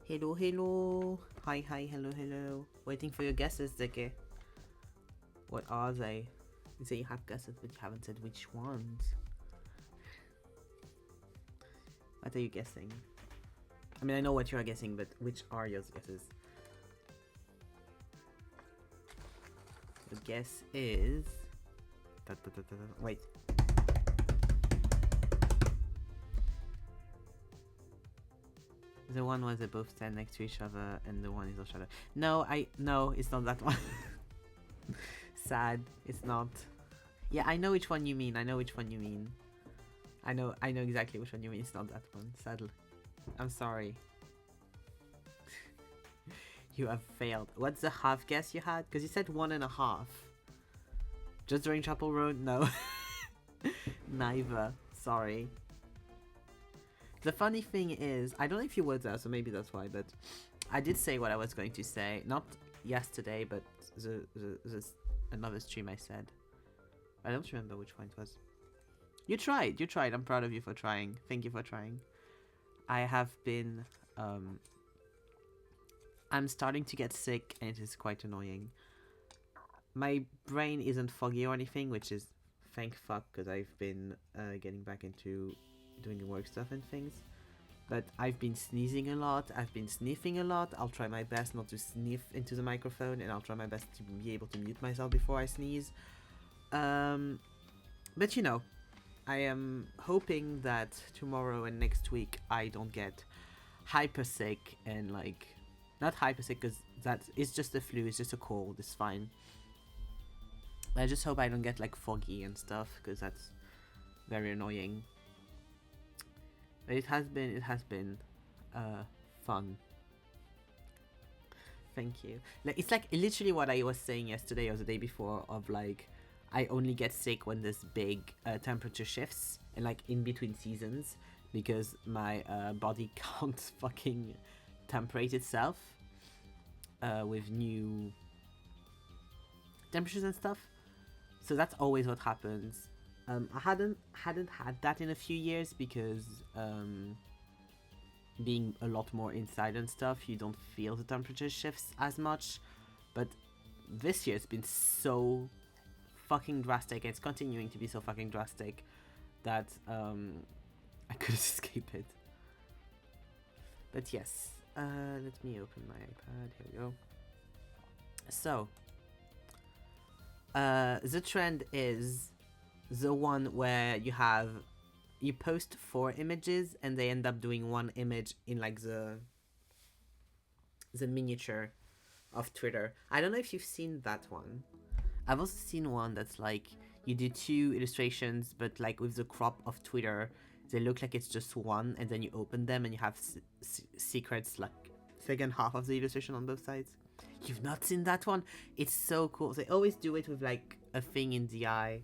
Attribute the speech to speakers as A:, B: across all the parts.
A: Hello, hello. Hi, hi, hello, hello. Waiting for your guesses, Zeke. What are they? You say you have guesses, but you haven't said which ones. What are you guessing? I mean, I know what you are guessing, but which are your guesses? The guess is... Wait. The one was they both stand next to each other, and the one is Oshada. No, it's not that one. Sad, it's not. Yeah, I know which one you mean. I know exactly which one you mean. It's not that one. Sadly, I'm sorry. You have failed. What's the half guess you had? Because you said 1.5. Just during Chapel Road? No. Neither. Sorry. The funny thing is, I don't know if you were there, so maybe that's why, but I did say what I was going to say. Not yesterday, but another stream I said. I don't remember which one it was. You tried. I'm proud of you for trying. Thank you for trying. I have been... I'm starting to get sick, and it is quite annoying. My brain isn't foggy or anything, which is thank fuck, because I've been getting back into doing work stuff and things. But I've been sneezing a lot, I've been sniffing a lot. I'll try my best not to sniff into the microphone, and I'll try my best to be able to mute myself before I sneeze. But you know, I am hoping that tomorrow and next week I don't get hyper sick and like... Not hyper sick, because it's just a flu, it's just a cold, it's fine. I just hope I don't get like foggy and stuff, because that's very annoying. But it has been fun. Thank you. Like, it's like literally what I was saying yesterday or the day before, of like, I only get sick when there's big temperature shifts and like in between seasons, because my body can't fucking temperate itself with new temperatures and stuff. So that's always what happens. I hadn't had that in a few years, because being a lot more inside and stuff, you don't feel the temperature shifts as much. But this year it's been so fucking drastic, and it's continuing to be so fucking drastic, that I couldn't escape it. But yes, let me open my iPad. Here we go. So, the trend is the one where you post 4 images and they end up doing 1 image in like the miniature of Twitter. I don't know if you've seen that one. I've also seen one that's like, you do 2 illustrations, but like with the crop of Twitter, they look like it's just one, and then you open them and you have secrets like second half of the illustration on both sides. You've not seen that one? It's so cool. They always do it with like a thing in the eye.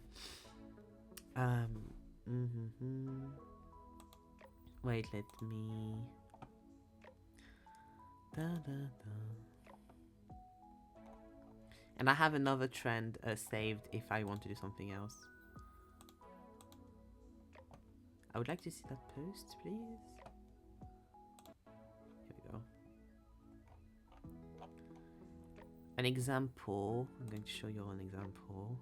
A: Wait, let me... And I have another trend saved if I want to do something else. I would like to see that post, please. Here we go. An example. I'm going to show you an example.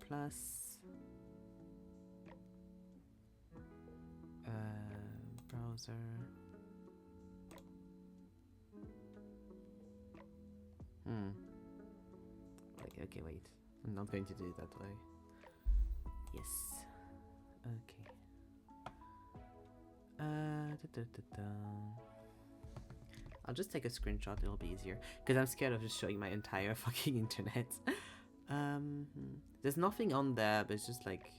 A: Plus browser. Okay, wait. I'm not going to do it that way. Yes. Okay. I'll just take a screenshot, it'll be easier. Because I'm scared of just showing my entire fucking internet. There's nothing on there, but it's just like,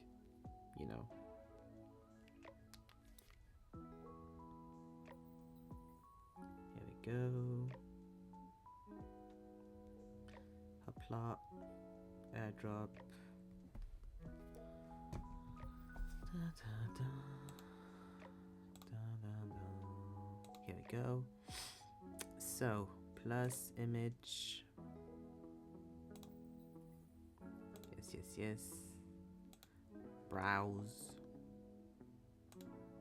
A: you know. Here we go. Hopla. Airdrop. Here we go. So, plus image. Yes. Browse.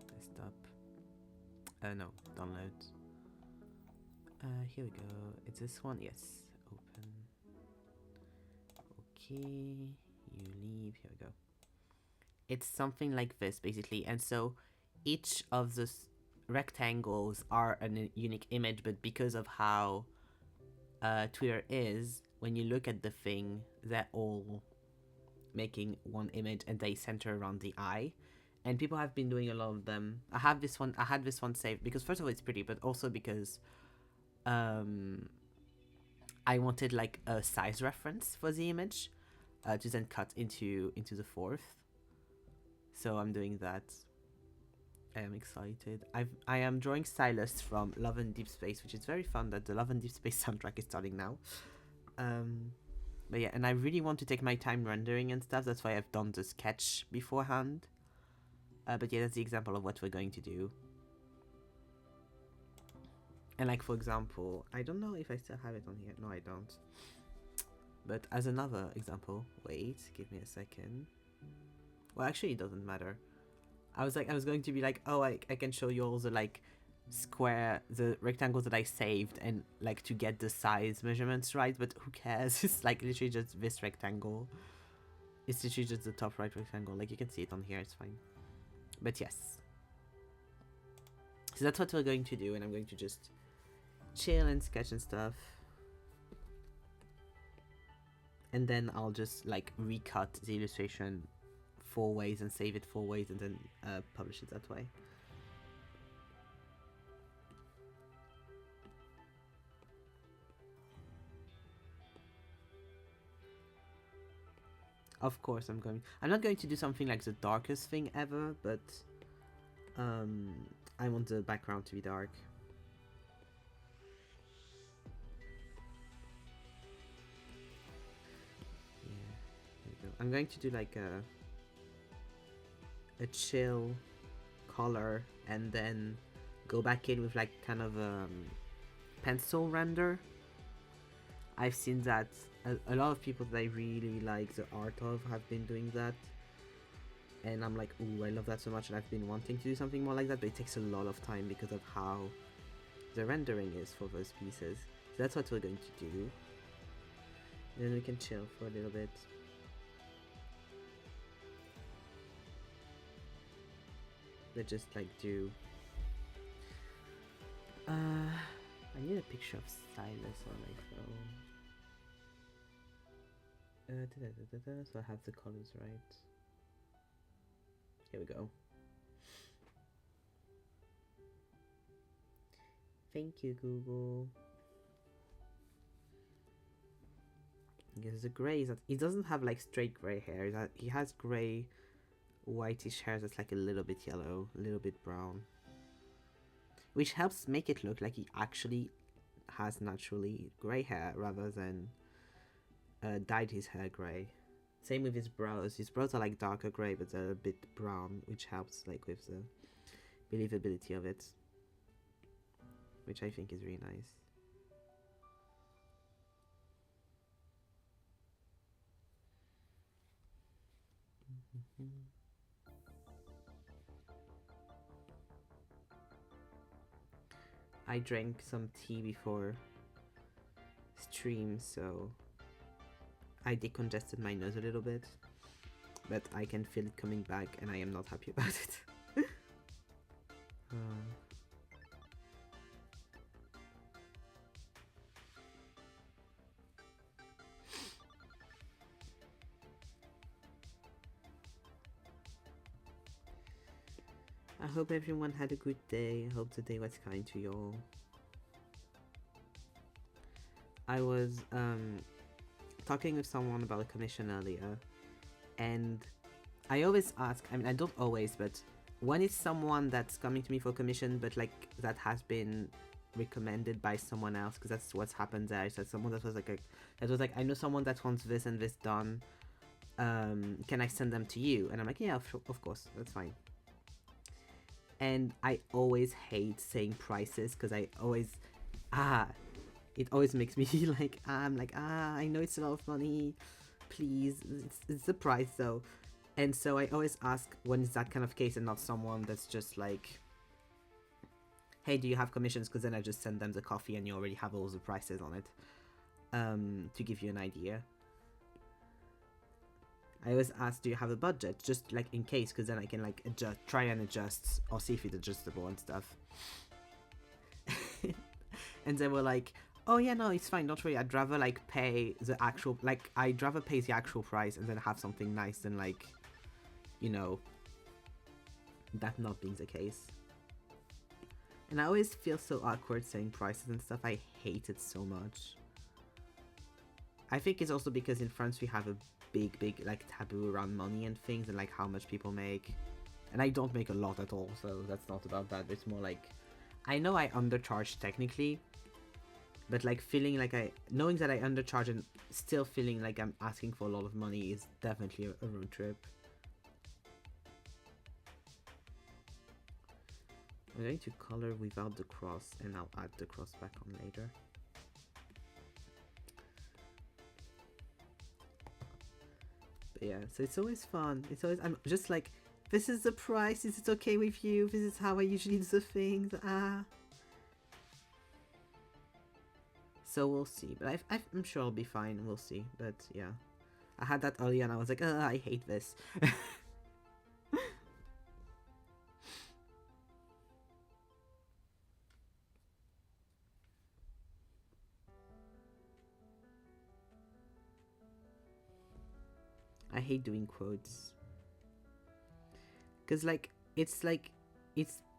A: Desktop. No. download. Here we go. It's this one. Yes. Open. Okay. You leave. Here we go. It's something like this basically, and so each of the rectangles are a unique image, but because of how Twitter is, when you look at the thing, they're all making one image and they center around the eye. And people have been doing a lot of them. I had this one saved because first of all it's pretty, but also because I wanted like a size reference for the image to then cut into the fourth. So I'm doing that. I am excited. I am drawing Silas from Love and Deep Space, which is very fun that the Love and Deep Space soundtrack is starting now. But yeah, and I really want to take my time rendering and stuff. That's why I've done the sketch beforehand. But yeah, that's the example of what we're going to do. And like, for example, I don't know if I still have it on here. No, I don't. But as another example, wait, give me a second. Well, actually, it doesn't matter. I was going to be like, oh, I can show you all the like the rectangles that I saved and like to get the size measurements right, but who cares? It's like literally just this rectangle. It's literally just the top right rectangle. Like you can see it on here, it's fine. But yes. So that's what we're going to do, and I'm going to just chill and sketch and stuff. And then I'll just like recut the illustration 4 ways and save it 4 ways and then publish it that way. Of course I'm not going to do something like the darkest thing ever, but I want the background to be dark. Yeah, there we go. I'm going to do like a chill color and then go back in with like kind of pencil render. I've seen that a lot of people that I really like the art of have been doing that, and I'm like, ooh, I love that so much, and I've been wanting to do something more like that, but it takes a lot of time because of how the rendering is for those pieces. So that's what we're going to do. Then we can chill for a little bit. Let's just like do I need a picture of Silas on my phone. So I have the colors right. Here we go. Thank you, Google. Because the gray is that he doesn't have like straight gray hair. That he has gray, whitish hair that's like a little bit yellow, a little bit brown, which helps make it look like he actually has naturally gray hair rather than dyed his hair gray. Same with his brows. His brows are like darker gray, but they're a bit brown, which helps like with the believability of it, which I think is really nice. I drank some tea before stream, so I decongested my nose a little bit, but I can feel it coming back and I am not happy about it. I hope everyone had a good day. I hope the day was kind to you all. I was talking with someone about a commission earlier, and I always ask, I mean I don't always, but when it's someone that's coming to me for commission but like that has been recommended by someone else, because that's what's happened there. So someone that was like I know someone that wants this and this done, can I send them to you? And I'm like, yeah, of course, that's fine. And I always hate saying prices because I always it always makes me like I know it's a lot of money, please, it's the price though. And so I always ask when it's that kind of case and not someone that's just like, hey, do you have commissions? Because then I just send them the coffee and you already have all the prices on it, to give you an idea. I always ask, do you have a budget? Just like in case, because then I can like adjust, try and adjust, or see if it's adjustable and stuff. And they were like, oh yeah, no, it's fine, don't worry, I'd rather like pay the actual, like I'd rather pay the actual price and then have something nice than like, you know, that not being the case. And I always feel so awkward saying prices and stuff. I hate it so much. I think it's also because in France we have a big like taboo around money and things and like how much people make. And I don't make a lot at all, so that's not about that. It's more like, I know I undercharge technically, but like feeling like knowing that I undercharge and still feeling like I'm asking for a lot of money is definitely a road trip. I'm going to color without the cross and I'll add the cross back on later. But yeah, so it's always fun. It's always, I'm just like, this is the price, is it okay with you? This is how I usually do the things, So we'll see, but I'm sure I'll be fine, we'll see, but yeah. I had that earlier and I was like, I hate this. I hate doing quotes. Because it's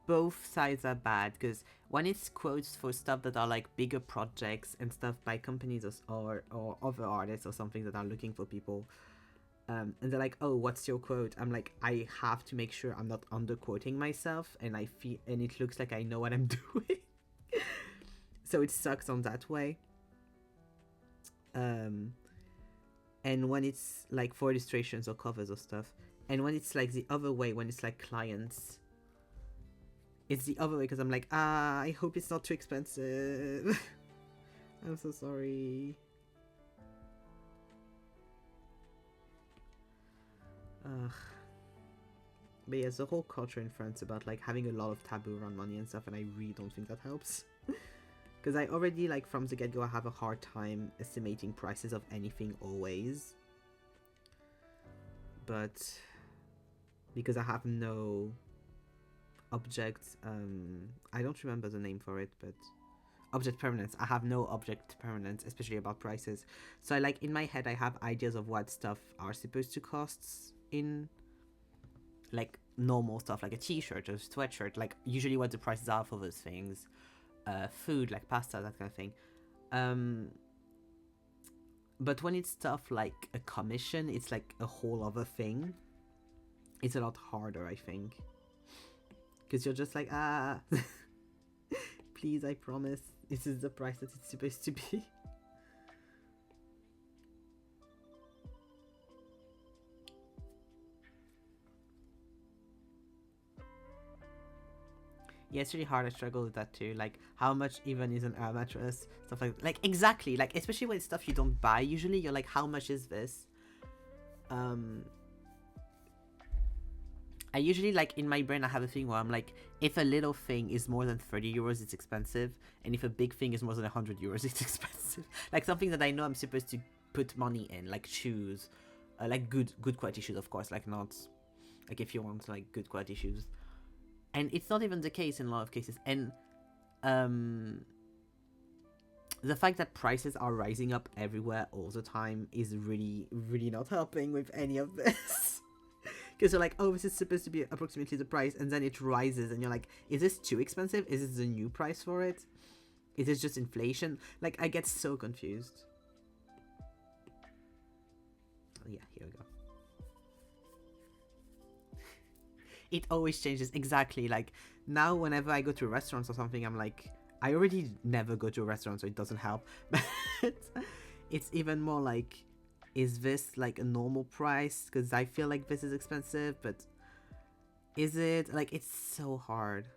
A: both sides are bad, because when it's quotes for stuff that are like bigger projects and stuff by companies or other artists or something that are looking for people, and they're like, oh, what's your quote? I'm like, I have to make sure I'm not underquoting myself, and I feel, and it looks like I know what I'm doing. So it sucks on that way. And when it's like for illustrations or covers or stuff, and when it's like the other way, when it's like clients, it's the other way, because I'm like, I hope it's not too expensive. I'm so sorry. Ugh. But yeah, the whole culture in France about like having a lot of taboo around money and stuff, and I really don't think that helps. Because I already, like, from the get-go, I have a hard time estimating prices of anything always. But because I have no object, I don't remember the name for it, but object permanence. I have no object permanence, especially about prices. So I, like, in my head, I have ideas of what stuff are supposed to cost in, like, normal stuff, like a t-shirt or a sweatshirt, like, usually what the prices are for those things. Food, like pasta, that kind of thing. But when it's stuff like a commission, it's like a whole other thing. It's a lot harder, I think. Because you're just like, please, I promise, this is the price that it's supposed to be. Yeah, it's really hard. I struggle with that too. Like, how much even is an air mattress? Stuff like exactly. Like, especially when it's stuff you don't buy usually. You're like, how much is this? I usually, like, in my brain, I have a thing where I'm like, if a little thing is more than 30 euros, it's expensive. And if a big thing is more than 100 euros, it's expensive. Like, something that I know I'm supposed to put money in, like shoes. Like, good quality shoes, of course. Like, not... Like, if you want, like, good quality shoes. And it's not even the case in a lot of cases. And the fact that prices are rising up everywhere all the time is really, really not helping with any of this. Because you're like, oh, this is supposed to be approximately the price, and then it rises, and you're like, is this too expensive? Is this the new price for it? Is this just inflation? Like, I get so confused. Oh, yeah, here we go. It always changes, exactly. Like, now whenever I go to restaurants or something, I'm like, I already never go to a restaurant, so it doesn't help. But it's even more like, is this like a normal price? Because I feel like this is expensive, but is it? Like, it's so hard.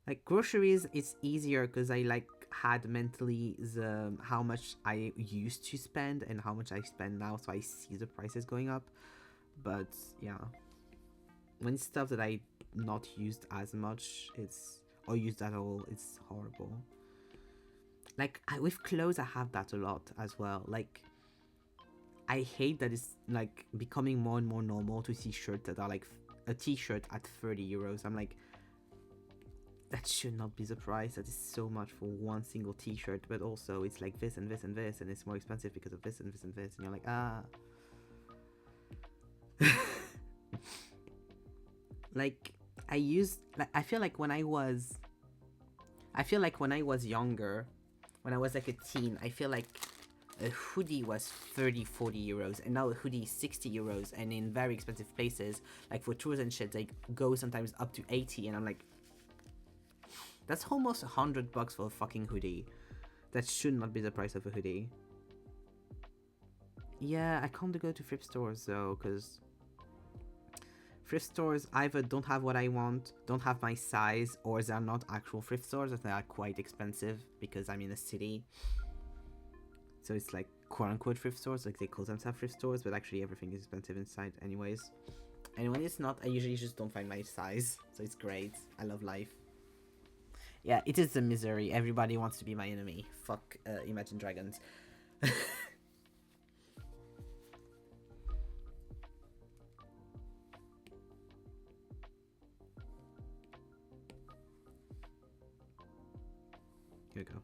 A: Like, groceries, it's easier because I like had mentally the how much I used to spend and how much I spend now, so I see the prices going up. But yeah, when it's stuff that I not used as much, it's or used at all, it's horrible. Like with clothes, I have that a lot as well. Like I hate that it's like becoming more and more normal to see shirts that are like a t-shirt at 30 euros. I'm like, that should not be the price. That is so much for one single t-shirt, but also it's like this and this and this, and it's more expensive because of this and this and this, and you're like, ah. Like I feel like when I was younger, when I was like a teen, I feel like a hoodie was 30-40 euros, and now a hoodie is 60 euros, and in very expensive places like for tours and shit, they go sometimes up to 80, and I'm like, that's almost $100 for a fucking hoodie. That should not be the price of a hoodie. Yeah, I can't go to thrift stores though, because thrift stores either don't have what I want, don't have my size, or they're not actual thrift stores, that they are quite expensive because I'm in a city. So it's like quote-unquote thrift stores, like they call themselves thrift stores, but actually everything is expensive inside anyways. And when it's not, I usually just don't find my size, so it's great. I love life. Yeah, it is a misery. Everybody wants to be my enemy. Fuck Imagine Dragons. Here we go.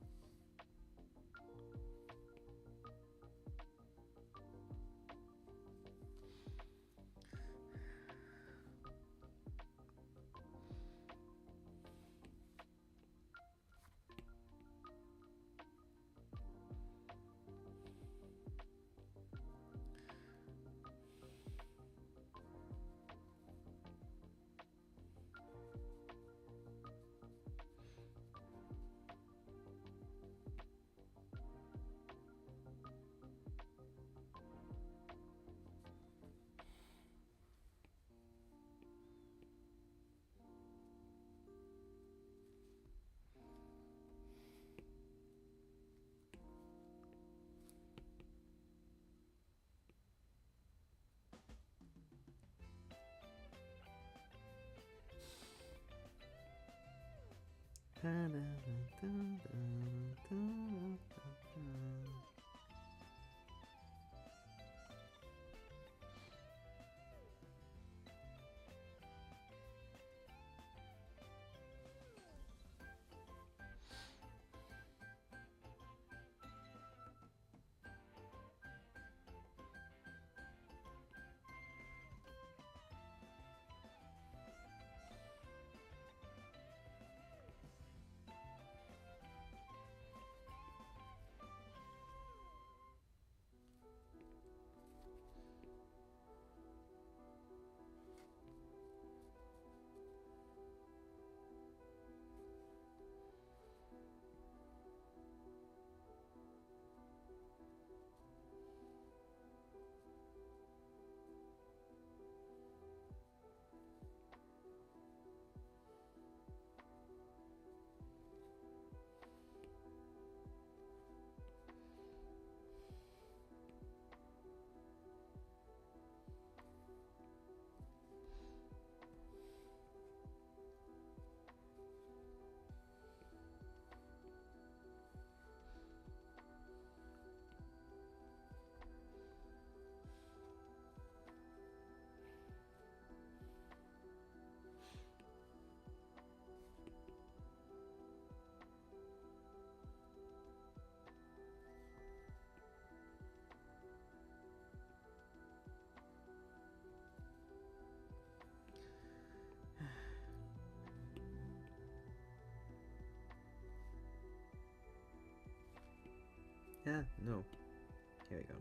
A: Yeah, no. Here we go.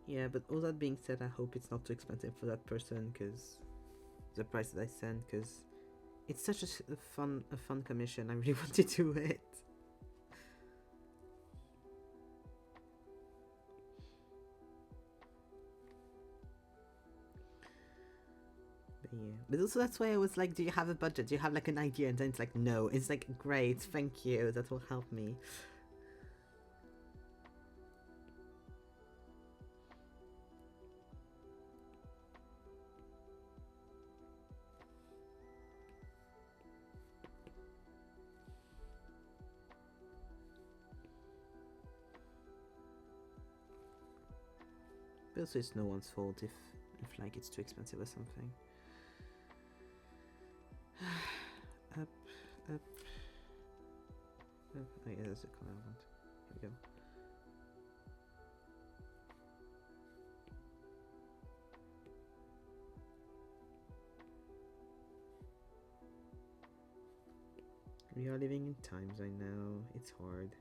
A: Yeah, but all that being said, I hope it's not too expensive for that person, because the price that I sent, because it's such a fun commission. I really want to do it. But yeah, but also that's why I was like, do you have a budget? Do you have like an idea? And then it's like, no. It's like, great, thank you. That will help me. But also, it's no one's fault if like it's too expensive or something. Up, up, up. Oh yeah, that's the color I want. Here we go. We are living in times, I know. It's hard.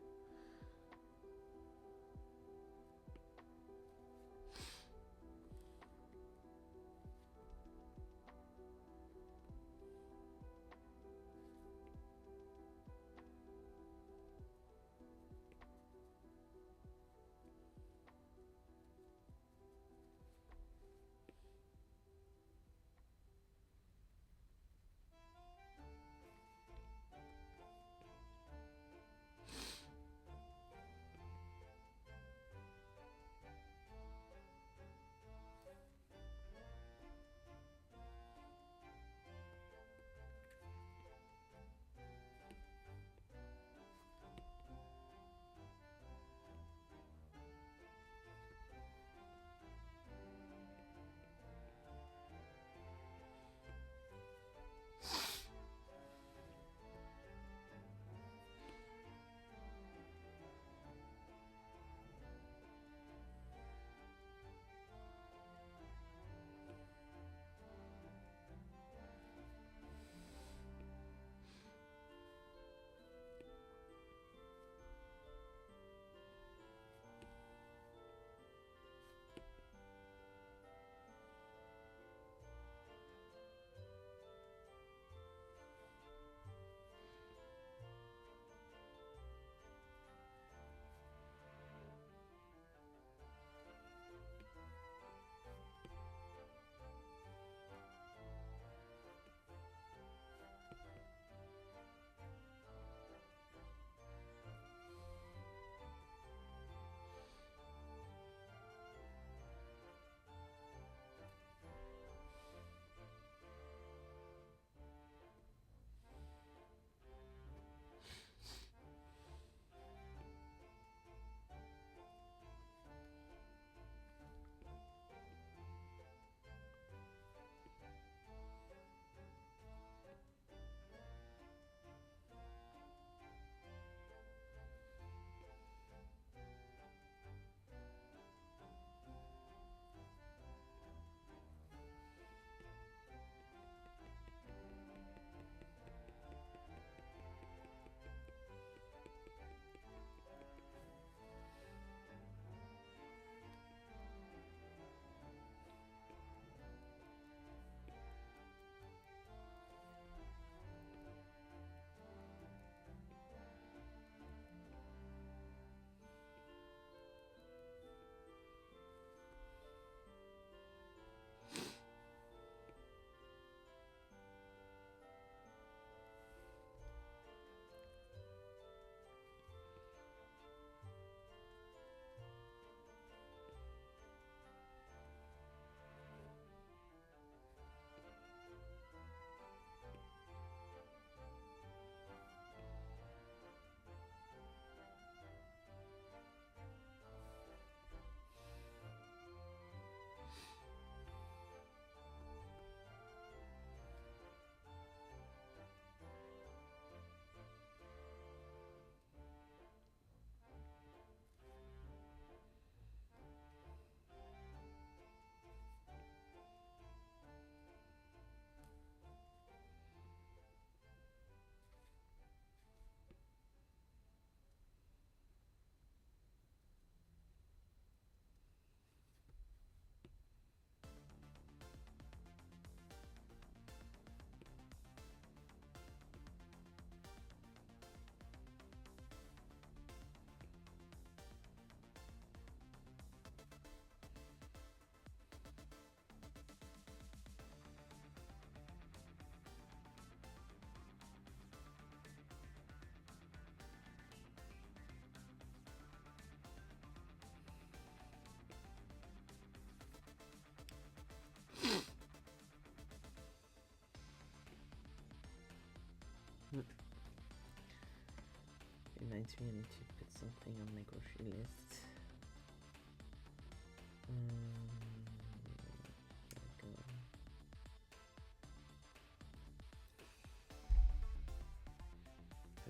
A: Reminds me, I need to put something on my grocery list.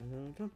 A: There we go.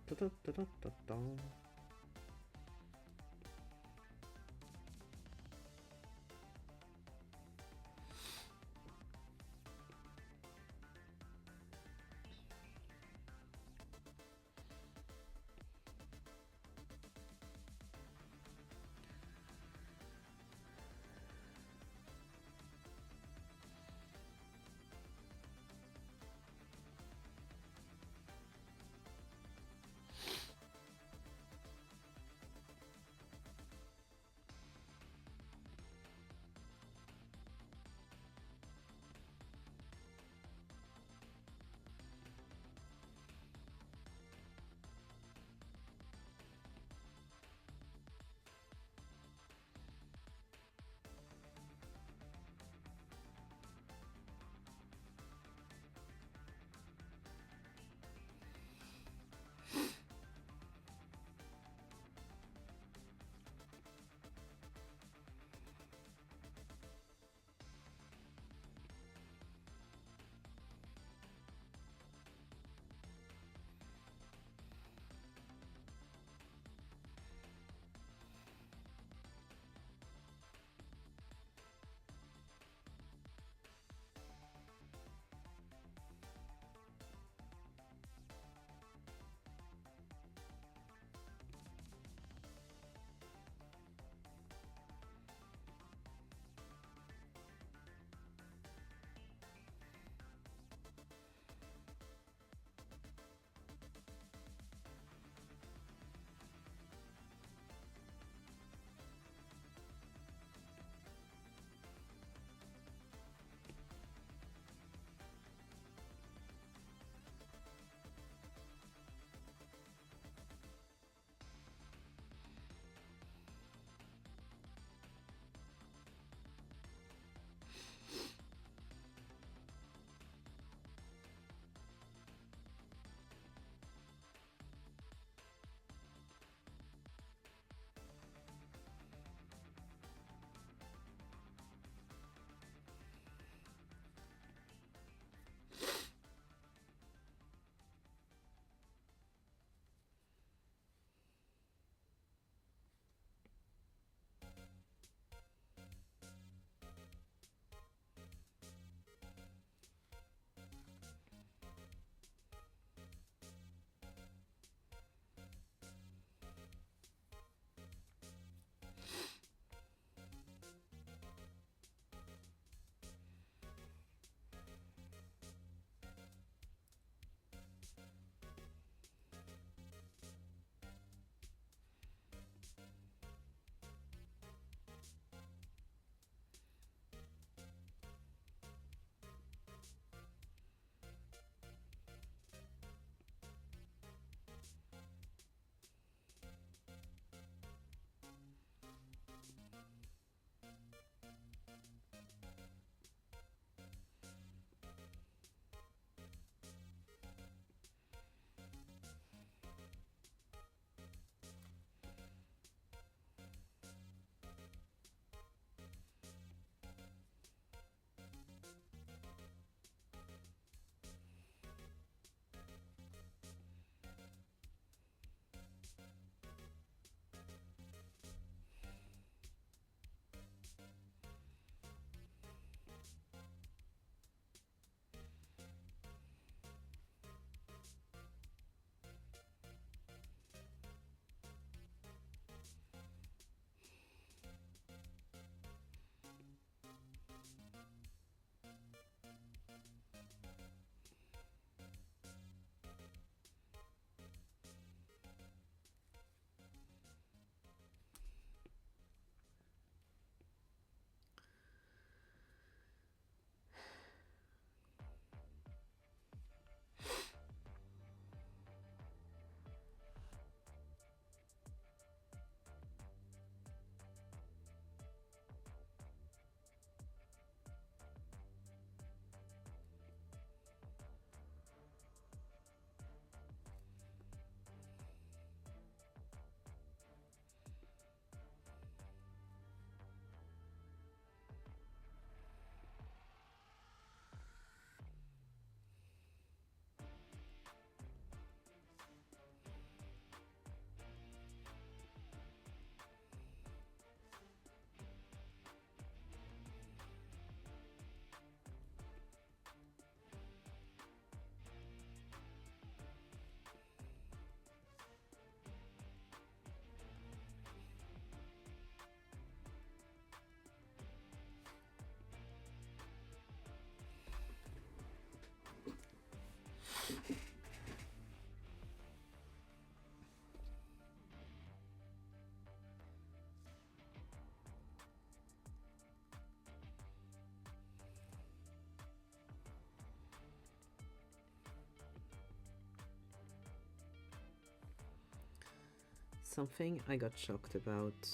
A: Something I got shocked about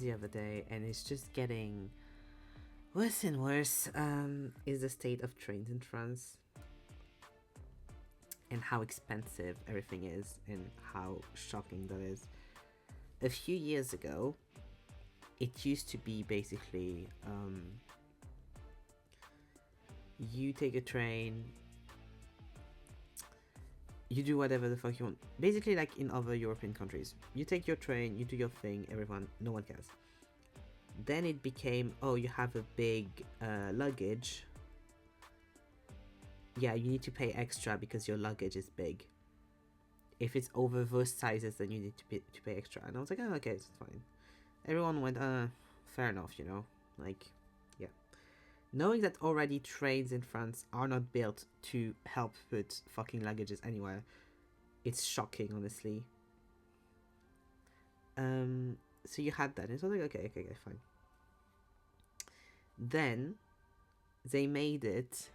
A: the other day, and it's just getting worse and worse, is the state of trains in France and how expensive everything is and how shocking that is. A few years ago, it used to be basically you take a train, you do whatever the fuck you want. Basically, like in other European countries, you take your train, you do your thing, everyone, no one cares. Then it became, oh, you have a big luggage. Yeah, you need to pay extra because your luggage is big. If it's over those sizes, then you need to pay extra. And I was like, oh, okay, it's fine. Everyone went, fair enough, you know? Like, yeah. Knowing that already trains in France are not built to help put fucking luggages anywhere, it's shocking, honestly. So you had that, and so I was like, okay, fine. Then they made it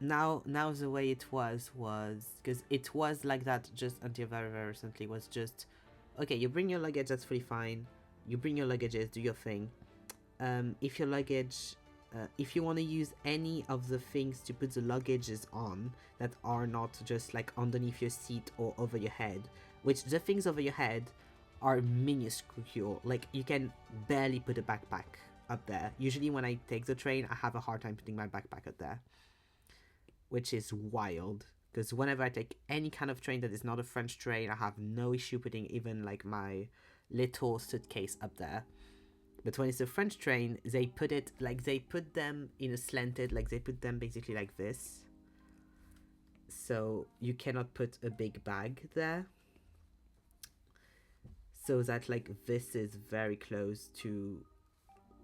A: now the way it was because it was like that just until very, very recently. Was just, okay, you bring your luggage, that's pretty fine. You bring your luggages, do your thing. If your luggage, if you want to use any of the things to put the luggages on that are not just like underneath your seat or over your head, which the things over your head are minuscule, like you can barely put a backpack up there. Usually when I take the train, I have a hard time putting my backpack up there, which is wild, because whenever I take any kind of train that is not a French train, I have no issue putting even like my little suitcase up there. But when it's a French train, they put it like, they put them in a slanted, like they put them basically like this, so you cannot put a big bag there, so that like this is very close to,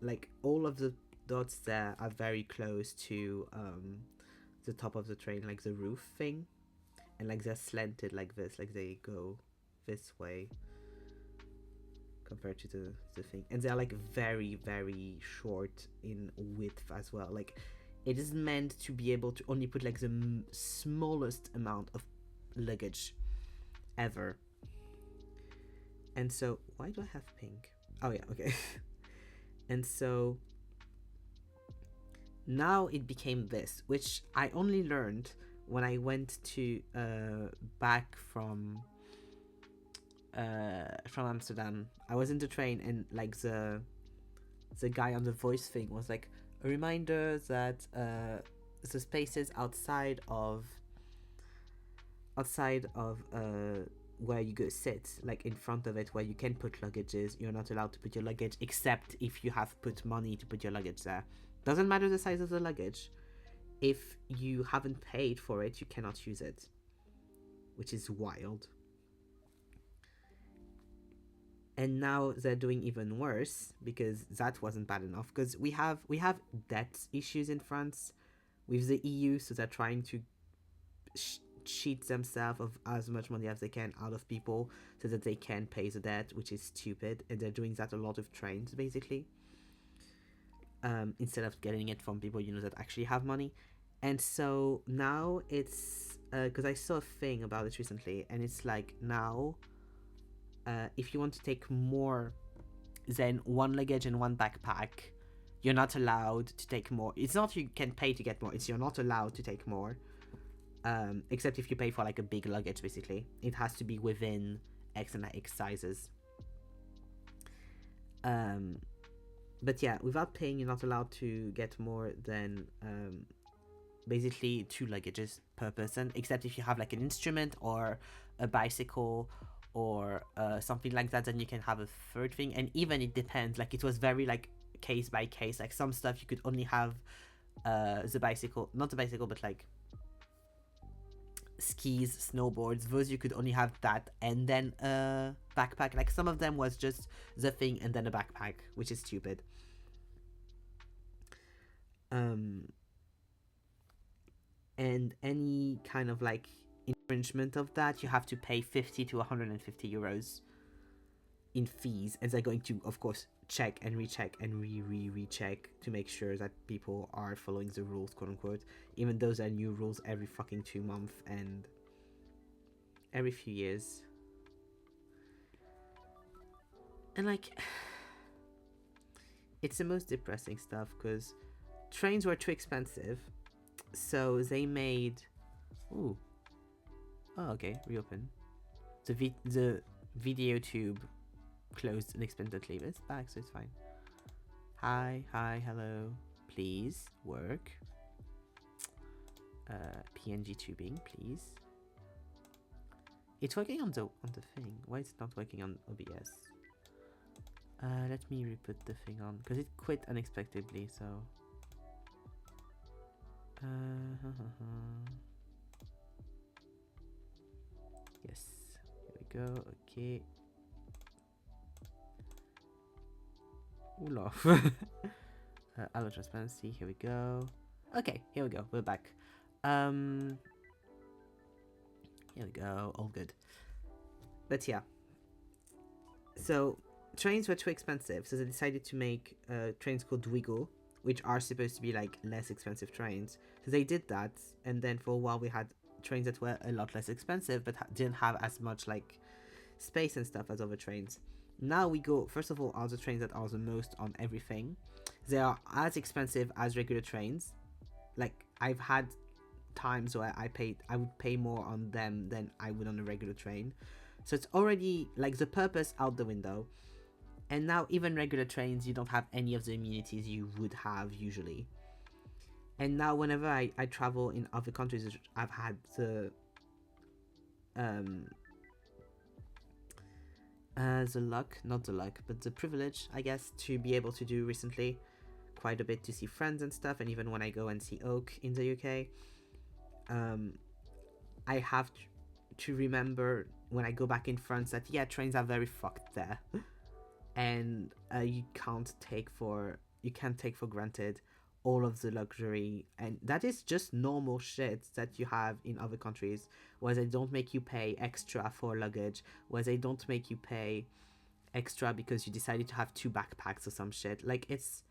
A: like all of the dots there are very close to the top of the train, like the roof thing, and like they're slanted like this, like they go this way compared to the thing, and they're like very, very short in width as well. Like it is meant to be able to only put like the smallest amount of luggage ever. And so, why do I have pink? Oh yeah, okay. And so now it became this, which I only learned when I went to back from Amsterdam. I was in the train, and like the guy on the voice thing was like, a reminder that the spaces outside of where you go sit, like in front of it where you can put luggages, you're not allowed to put your luggage except if you have put money to put your luggage there. Doesn't matter the size of the luggage. If you haven't paid for it, you cannot use it, which is wild. And now they're doing even worse, because that wasn't bad enough, because we have debt issues in France with the EU, so they're trying to cheat themselves of as much money as they can out of people so that they can pay the debt, which is stupid, and they're doing that a lot of trains basically, instead of getting it from people, you know, that actually have money. And so now it's because I saw a thing about it recently, and it's like now if you want to take more than one luggage and one backpack, you're not allowed to take more. It's not you can pay to get more, it's you're not allowed to take more, except if you pay for like a big luggage. Basically it has to be within X and X sizes. But yeah, without paying, you're not allowed to get more than basically 2 luggages per person, except if you have like an instrument or a bicycle or something like that, then you can have a third thing. And even it depends, like it was very like case by case, like some stuff you could only have the bicycle, not the bicycle, but like skis, snowboards, those you could only have that and then a backpack. Like some of them was just the thing and then a backpack, which is stupid. And any kind of like infringement of that, you have to pay 50 to 150 euros in fees, and they're going to, of course, check and recheck and recheck to make sure that people are following the rules, quote unquote, even though there are new rules every fucking 2 months. And every few years. And like, it's the most depressing stuff because trains were too expensive, so they made. Ooh. Oh, okay. Reopen. The video tube closed unexpectedly, but it's back, so it's fine. Hi, hello. Please work. PNG tubing, please. It's working on the thing. Why is it not working on OBS? Let me re-put the thing on because it quit unexpectedly. So. Yes. Here we go. Okay. Olaf. Allo transparency. Here we go. Okay. Here we go. We're back. Here we go. All good. But yeah. So trains were too expensive, so they decided to make trains called Dwiggle, which are supposed to be like less expensive trains. So they did that, and then for a while we had trains that were a lot less expensive, but didn't have as much like space and stuff as other trains. Now we go, first of all, are the trains that are the most on everything. They are as expensive as regular trains. Like I've had times where I would pay more on them than I would on a regular train. So it's already like the purpose out the window. And now even regular trains, you don't have any of the amenities you would have usually. And now whenever I travel in other countries, I've had the luck, not the luck, but the privilege, I guess, to be able to do recently quite a bit to see friends and stuff. And even when I go and see Oak in the UK, I have to remember when I go back in France that yeah, trains are very fucked there. And you can't take for granted all of the luxury, and that is just normal shit that you have in other countries where they don't make you pay extra for luggage, where they don't make you pay extra because you decided to have 2 backpacks or some shit. Like, it's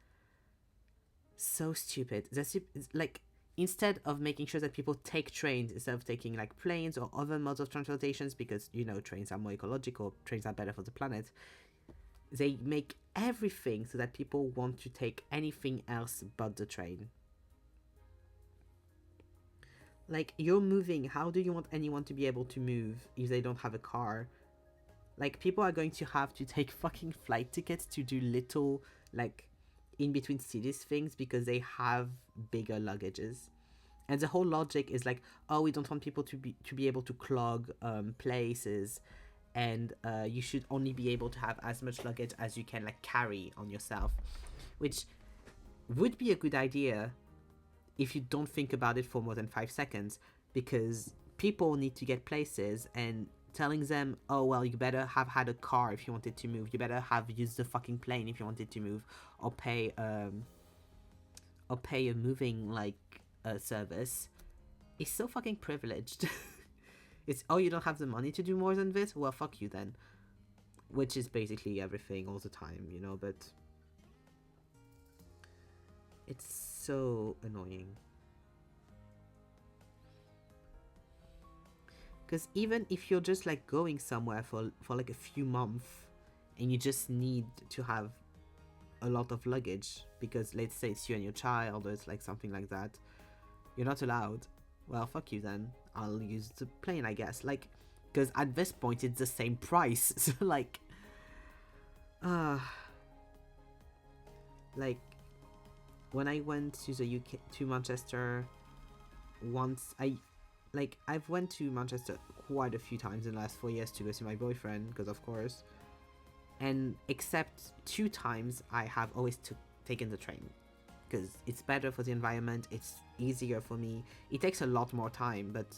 A: so stupid. That's like, instead of making sure that people take trains instead of taking like planes or other modes of transportations, because you know trains are more ecological, trains are better for the planet, they make everything so that people want to take anything else but the train. Like, you're moving, how do you want anyone to be able to move if they don't have a car? Like, people are going to have to take fucking flight tickets to do little, like, in between cities things because they have bigger luggages. And the whole logic is like, oh, we don't want people to be able to clog places, and you should only be able to have as much luggage as you can like carry on yourself, which would be a good idea if you don't think about it for more than 5 seconds, because people need to get places, and telling them, oh well, you better have had a car if you wanted to move, you better have used the fucking plane if you wanted to move, or pay a moving like service, is so fucking privileged. It's, oh, you don't have the money to do more than this? Well, fuck you then. Which is basically everything all the time, you know, but it's so annoying. Because even if you're just like going somewhere for like a few months and you just need to have a lot of luggage, because let's say it's you and your child or it's like something like that, you're not allowed. Well, fuck you then. I'll use the plane, I guess. Like, because at this point it's the same price. So like, like when I went to the UK, to Manchester once, I've went to Manchester quite a few times in the last 4 years to go see my boyfriend, because of course, and except 2 times I have always taken the train, because it's better for the environment, it's easier for me, it takes a lot more time, but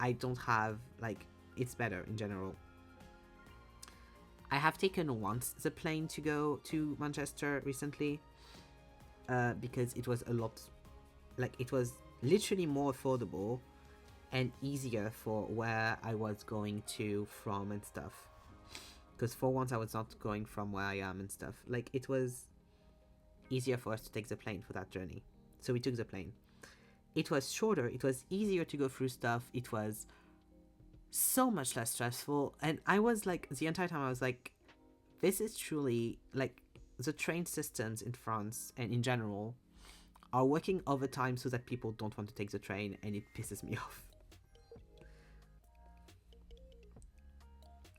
A: I don't have, like, it's better in general. I have taken once the plane to go to Manchester recently, because it was a lot, like, it was literally more affordable and easier for where I was going to from and stuff, because for once I was not going from where I am and stuff. Like, it was easier for us to take the plane for that journey, so we took the plane. It was shorter, it was easier to go through stuff, it was so much less stressful. And I was like, the entire time I was like, this is truly like the train systems in France and in general are working overtime so that people don't want to take the train, and it pisses me off.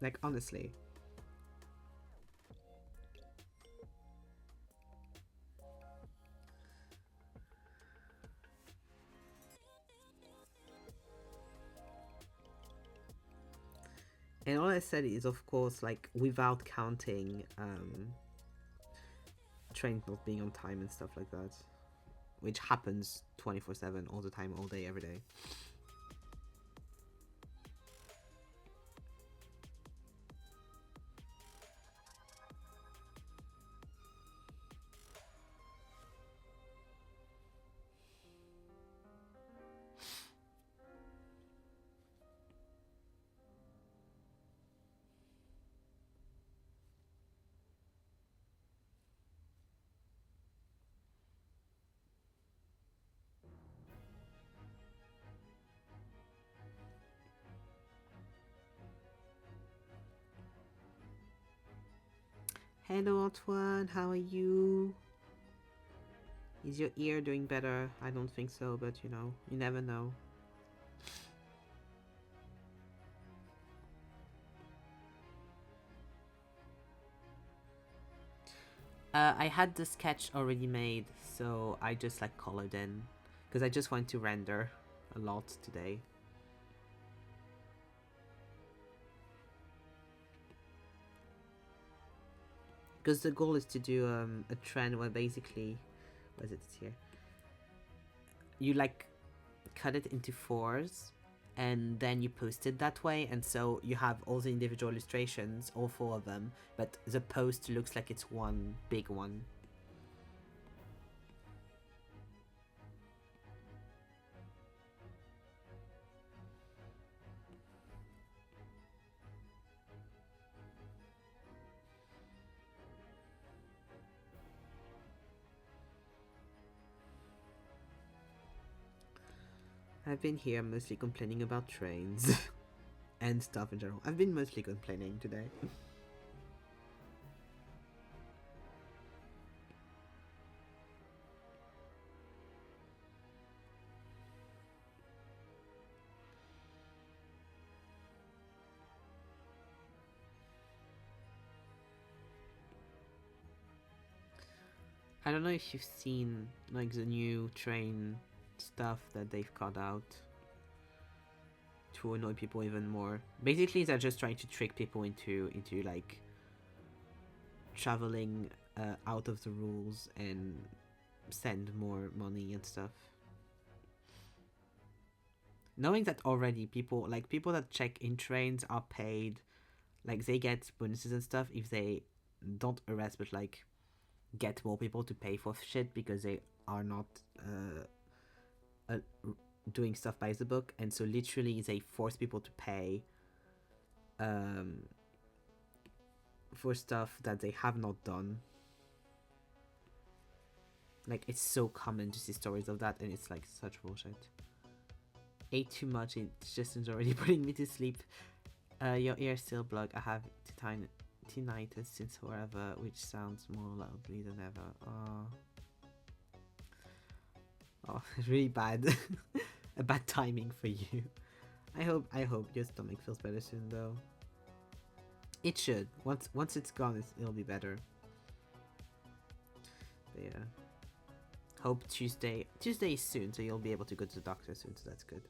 A: Like, honestly. And all I said is, of course, like, without counting trains not being on time and stuff like that, which happens 24/7, all the time, all day, every day. Hello, Antoine, how are you? Is your ear doing better? I don't think so, but you know, you never know. I had the sketch already made, so I just like colored in, because I just want to render a lot today. Because the goal is to do a trend where basically, what is it here? You like cut it into fours, and then you post it that way, and so you have all the individual illustrations, all four of them, but the post looks like it's one big one. I've been here mostly complaining about trains and stuff in general. I've been mostly complaining today. I don't know if you've seen like the new train stuff that they've cut out to annoy people even more. Basically, they're just trying to trick people into like traveling out of the rules and send more money and stuff. Knowing that already, people that check in trains are paid, like they get bonuses and stuff if they don't arrest, but like get more people to pay for shit because they are not doing stuff by the book, and so literally they force people to pay for stuff that they have not done. Like, it's so common to see stories of that, and it's like such bullshit. Ate too much, it's just already putting me to sleep. Your ear's still blocked. I have tinnitus since forever, which sounds more loudly than ever. Oh, really bad. A bad timing for you. I hope your stomach feels better soon, though. It should. Once it's gone, it'll be better. But yeah. Hope Tuesday is soon, so you'll be able to go to the doctor soon, so that's good.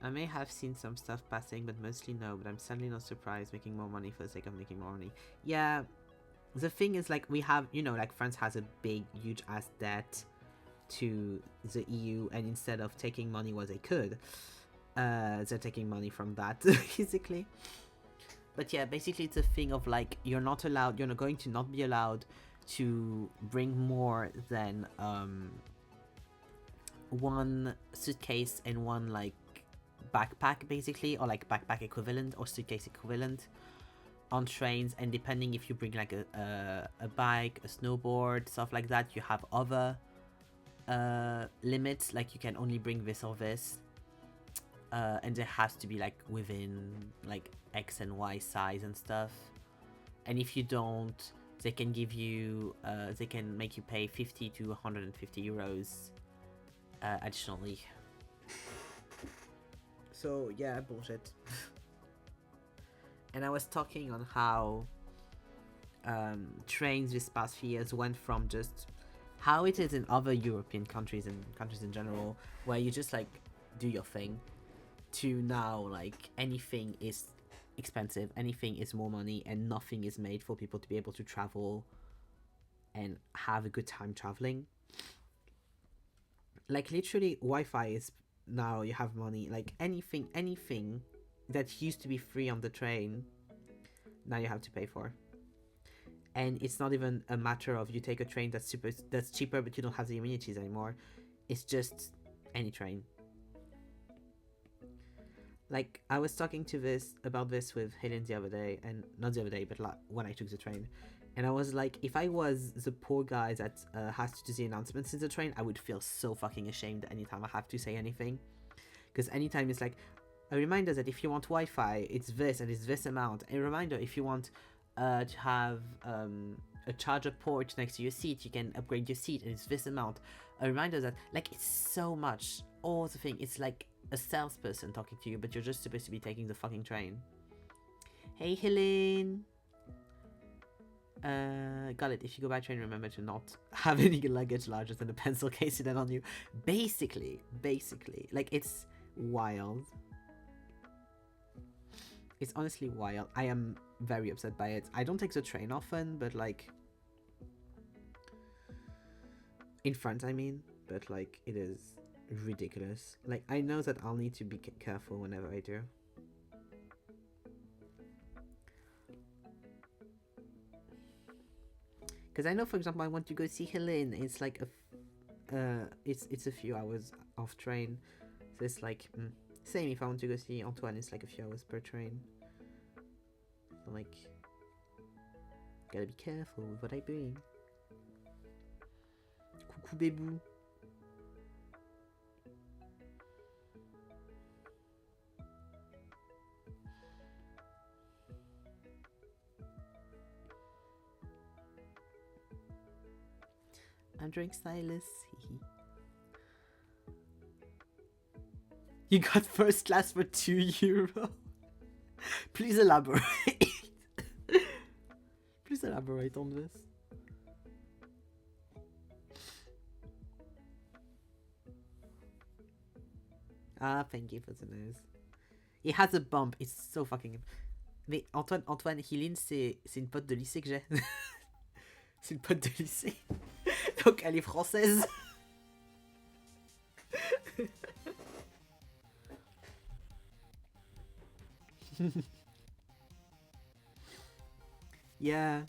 A: I may have seen some stuff passing, but mostly no, but I'm certainly not surprised making more money for the sake of making more money. Yeah, the thing is, like, we have, you know, like, France has a big, huge ass debt to the EU, and instead of taking money where they could, they're taking money from that, basically. But yeah, basically it's a thing of, like, you're not going to not be allowed to bring more than, one suitcase and one, like, backpack, basically, or like backpack equivalent or suitcase equivalent on trains. And depending if you bring like a bike, a snowboard, stuff like that, you have other limits, like you can only bring this or this, and it has to be like within like X and Y size and stuff. And if you don't, they can give you, they can make you pay 50 to 150 euros additionally. So yeah, bullshit. And I was talking on how trains this past few years went from just how it is in other European countries and countries in general, where you just like do your thing, to now like anything is expensive, anything is more money, and nothing is made for people to be able to travel and have a good time traveling. Like literally Wi-Fi is now you have money, like anything that used to be free on the train now you have to pay for. And it's not even a matter of you take a train that's cheaper but you don't have the amenities anymore. It's just any train. Like I was talking about this with Helen the other day, and not the other day but like when I took the train, and I was like, if I was the poor guy that has to do the announcements in the train, I would feel so fucking ashamed anytime I have to say anything. Because anytime it's like a reminder that if you want Wi-Fi, it's this and it's this amount. A reminder if you want to have a charger port next to your seat, you can upgrade your seat and it's this amount. A reminder that like it's so much. All the thing, it's like a salesperson talking to you, but you're just supposed to be taking the fucking train. Hey Helene. Got it. If you go by train, remember to not have any luggage larger than a pencil case then on you. Basically, like it's wild. It's honestly wild. I am very upset by it. I don't take the train often, but like in France, I mean, but like it is ridiculous. Like I know that I'll need to be careful whenever I do. Because I know, for example, I want to go see Helene. It's like it's a few hours off train. So it's like same if I want to go see Antoine. It's like a few hours per train. So like, gotta be careful with what I bring. Coucou bébou. I'm drinking Silas. You got first class for €2. Please elaborate. Please elaborate on this. Ah, thank you for the news. He has a bump. It's so fucking... Mais Antoine, Hyline, c'est une pote de lycée que j'ai. C'est une pote de lycée. Donc elle est française. Yeah.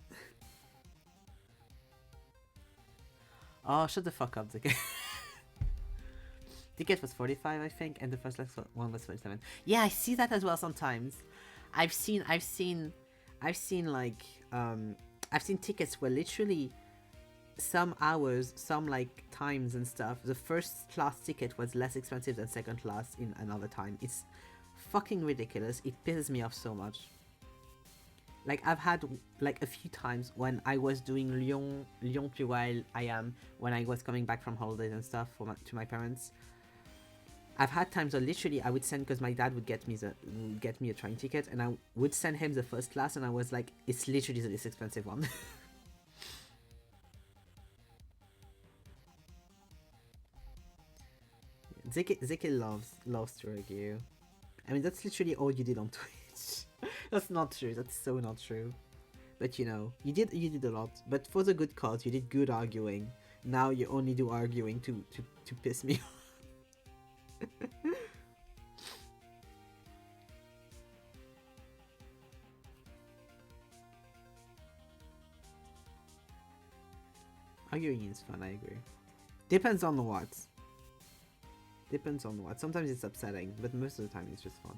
A: Oh, shut the fuck up, Ticket. Ticket was 45, I think, and the first one was 47. Yeah, I see that as well sometimes. I've seen tickets where literally some hours, some like times and stuff, the first class ticket was less expensive than second class in another time. It's fucking ridiculous. It pisses me off so much. Like I've had like a few times when I was doing Lyon plus while when I was coming back from holidays and stuff to my parents. I've had times where literally I would send, because my dad would get me a train ticket, and I would send him the first class, and I was like, it's literally the least expensive one. Zeke loves to argue. I mean, that's literally all you did on Twitch. That's not true. That's so not true. But you know, you did a lot. But for the good cause, you did good arguing. Now you only do arguing to piss me off. Arguing is fun, I agree. Depends on what. Sometimes it's upsetting, but most of the time it's just fun.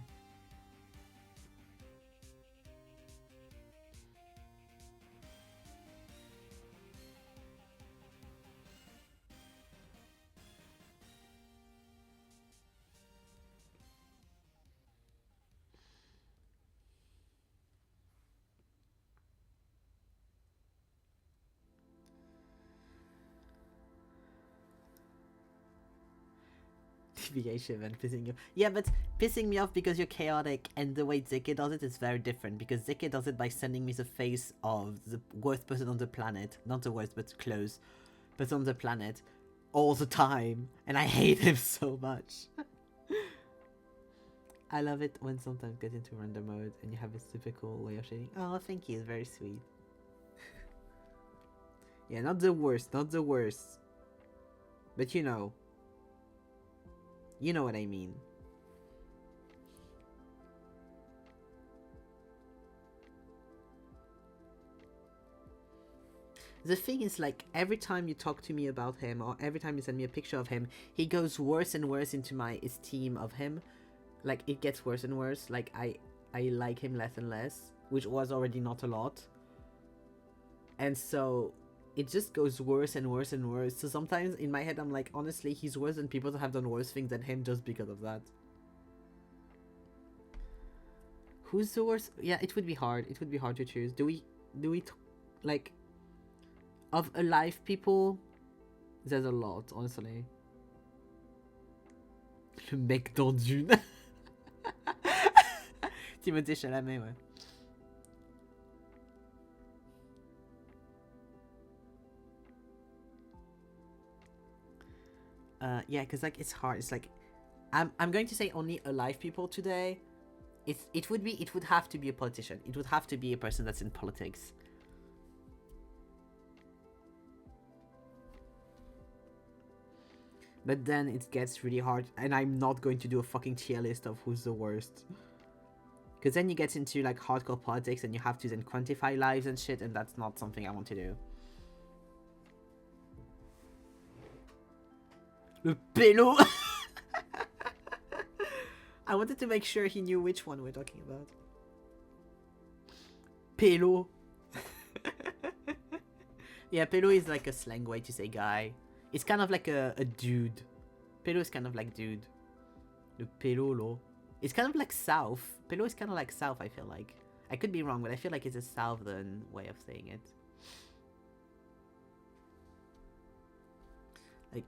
A: deviation and pissing you. Yeah, but pissing me off because you're chaotic, and the way Zeke does it is very different. Because Zeke does it by sending me the face of the worst person on the planet, not the worst, but close, but on the planet, all the time, and I hate him so much. I love it when sometimes get into random mode and you have a super cool way of shading. Oh, thank you, it's very sweet. Yeah, not the worst, not the worst. But you know what I mean. The thing is, like, every time you talk to me about him, or every time you send me a picture of him, he goes worse and worse into my esteem of him. Like, it gets worse and worse. Like, I like him less and less, which was already not a lot. And so it just goes worse and worse and worse. So sometimes in my head I'm like, honestly, he's worse than people that have done worse things than him just because of that. Who's the worst? Yeah, it would be hard. It would be hard to choose. Do we like, of alive people? There's a lot, honestly. Le mec dans Dune. Timothée Chalamet, ouais. Yeah, because like it's hard. It's like I'm going to say only alive people today. It would have to be a politician. It would have to be a person that's in politics. But then it gets really hard, and I'm not going to do a fucking tier list of who's the worst. Because then you get into like hardcore politics and you have to then quantify lives and shit, and that's not something I want to do. Le pélo. I wanted to make sure he knew which one we're talking about. Pélo. Yeah, pélo is like a slang way to say guy. It's kind of like a dude. Pélo is kind of like dude. Le pélo, lo. It's kind of like South. Pélo is kind of like South, I feel like. I could be wrong, but I feel like it's a Southern way of saying it. Like,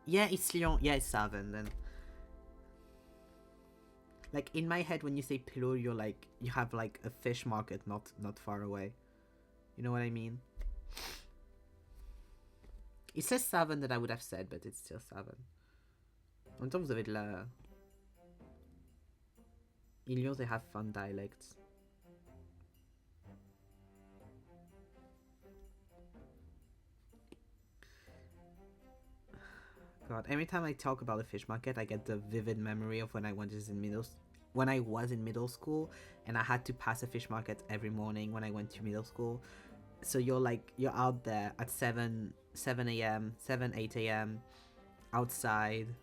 A: yeah, it's Lyon. Yeah, it's Southern then. Like, in my head, when you say pélo, you're like, you have like a fish market not far away. You know what I mean? It says Southern that I would have said, but it's still Southern. En même temps, vous avez de la... In Lyon, they have fun dialects. God, every time I talk about the fish market, I get the vivid memory of when I was in middle school, and I had to pass a fish market every morning when I went to middle school. So you're out there at 7 a.m., 8 a.m. outside.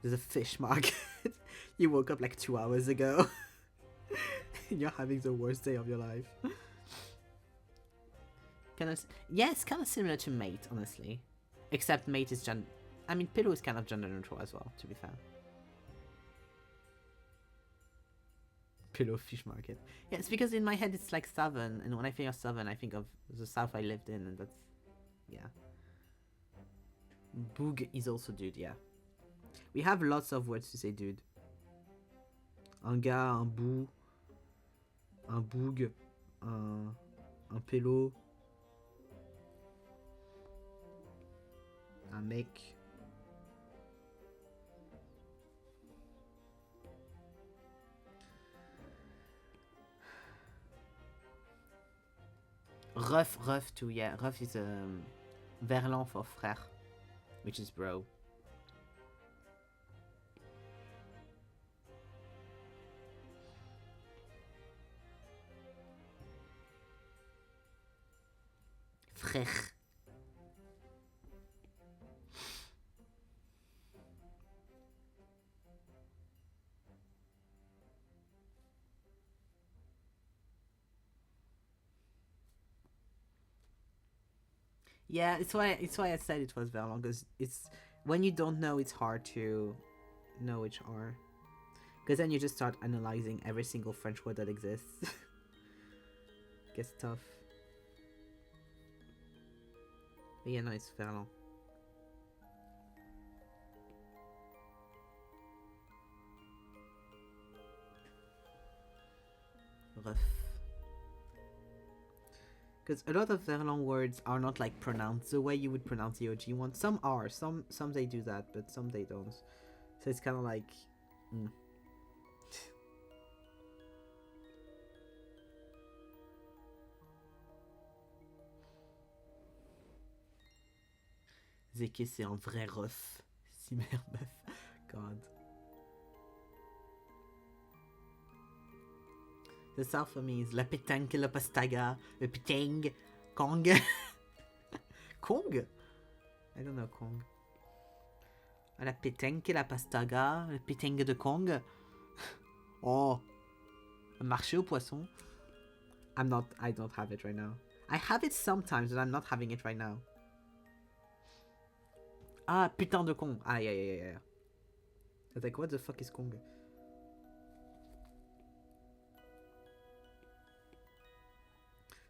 A: There's a fish market. You woke up like 2 hours ago. And you're having the worst day of your life. Yeah, it's kind of similar to Mate, honestly. Except Mate is I mean, Pillow is kind of gender neutral as well, to be fair. Pillow fish market. Yeah, it's because in my head it's like Southern, and when I think of Southern, I think of the South I lived in, and that's... yeah. Boog is also dude, yeah. We have lots of words to say dude. Un gars, un bout, un boog, un pélo, un mec. Rough too, yeah. Rough is verlan for frère, which is bro. Frère. Yeah, it's why I said it was verlan, because it's when you don't know, it's hard to know which are, because then you just start analyzing every single French word that exists. Gets tough. But yeah, no, it's verlan. Ref. Because a lot of their long words are not like pronounced the way you would pronounce the OG one. Some are, some they do that, but some they don't. So it's kind of like, Zeke, c'est un vrai ref. Cybermeuf. God. The South for me is la pétanque, la pastaga, le péting, Kong. Kong? I don't know Kong. La pétanque, la pastaga, le péting de Kong. Oh. Un marché aux poissons. I don't have it right now. I have it sometimes, but I'm not having it right now. Ah, putain de Kong. Ah, yeah. I was like, what the fuck is Kong?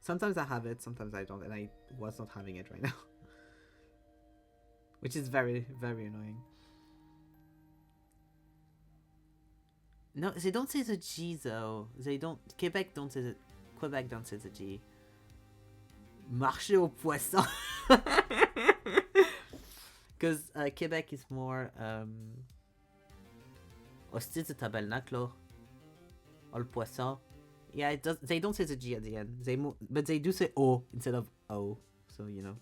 A: Sometimes I have it, sometimes I don't, and I was not having it right now. Which is very, very annoying. No, they don't say the G though. They don't. Quebec don't say the G. Marché aux poissons. Because Quebec is more hostie de tabernacle or poisson. Yeah, it does. They don't say the G at the end. But they do say O instead of O. So you know.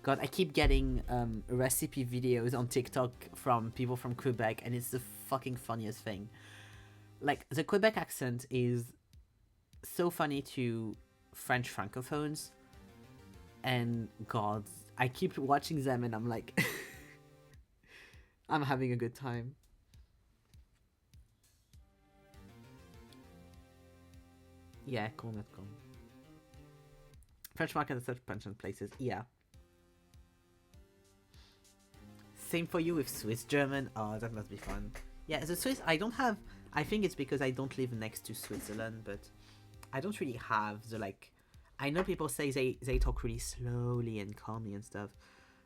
A: God, I keep getting recipe videos on TikTok from people from Quebec, and it's the fucking funniest thing. Like, the Quebec accent is so funny to French francophones, and God, I keep watching them, and I'm like, I'm having a good time. Yeah, cool. French market and such pension places, yeah. Same for you with Swiss German. Oh, that must be fun. Yeah, the Swiss, I don't have. I think it's because I don't live next to Switzerland, but I don't really have the like. I know people say they talk really slowly and calmly and stuff,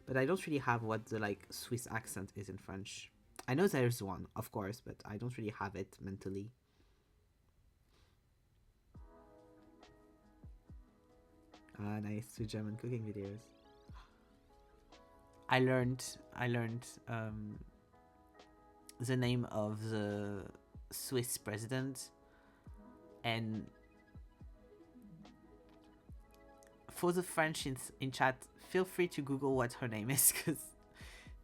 A: but I don't really have what the like Swiss accent is in French. I know there's one, of course, but I don't really have it mentally. Ah, nice. Swiss German cooking videos. I learned the name of the Swiss president, and for the French in chat, feel free to Google what her name is, because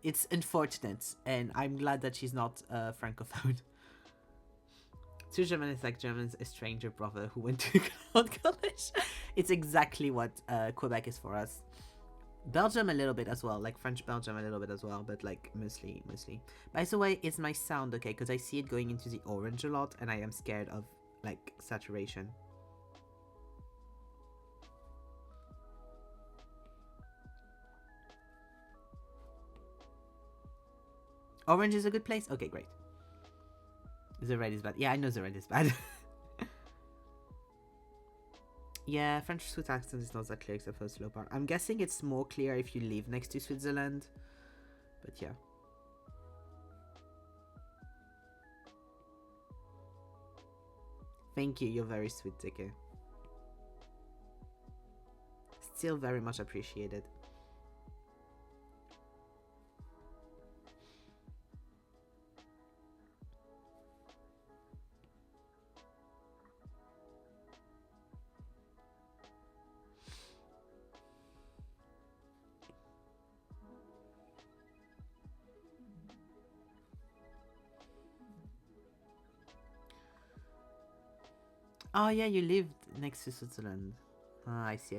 A: it's unfortunate, and I'm glad that she's not francophone. Swiss German is like German's estranged brother who went to college. It's exactly what Quebec is for us. Belgium a little bit as well, like French Belgium a little bit as well, but like mostly. By the way, it's my sound, okay? Because I see it going into the orange a lot, and I am scared of like saturation. Orange is a good place? Okay, great. The red is bad. Yeah, I know the red is bad. Yeah, French Swiss accent is not that clear except for the slow part. I'm guessing it's more clear if you live next to Switzerland. But yeah. Thank you, you're very sweet, Teke. Still very much appreciated. Oh yeah, you lived next to Switzerland. Ah, I see.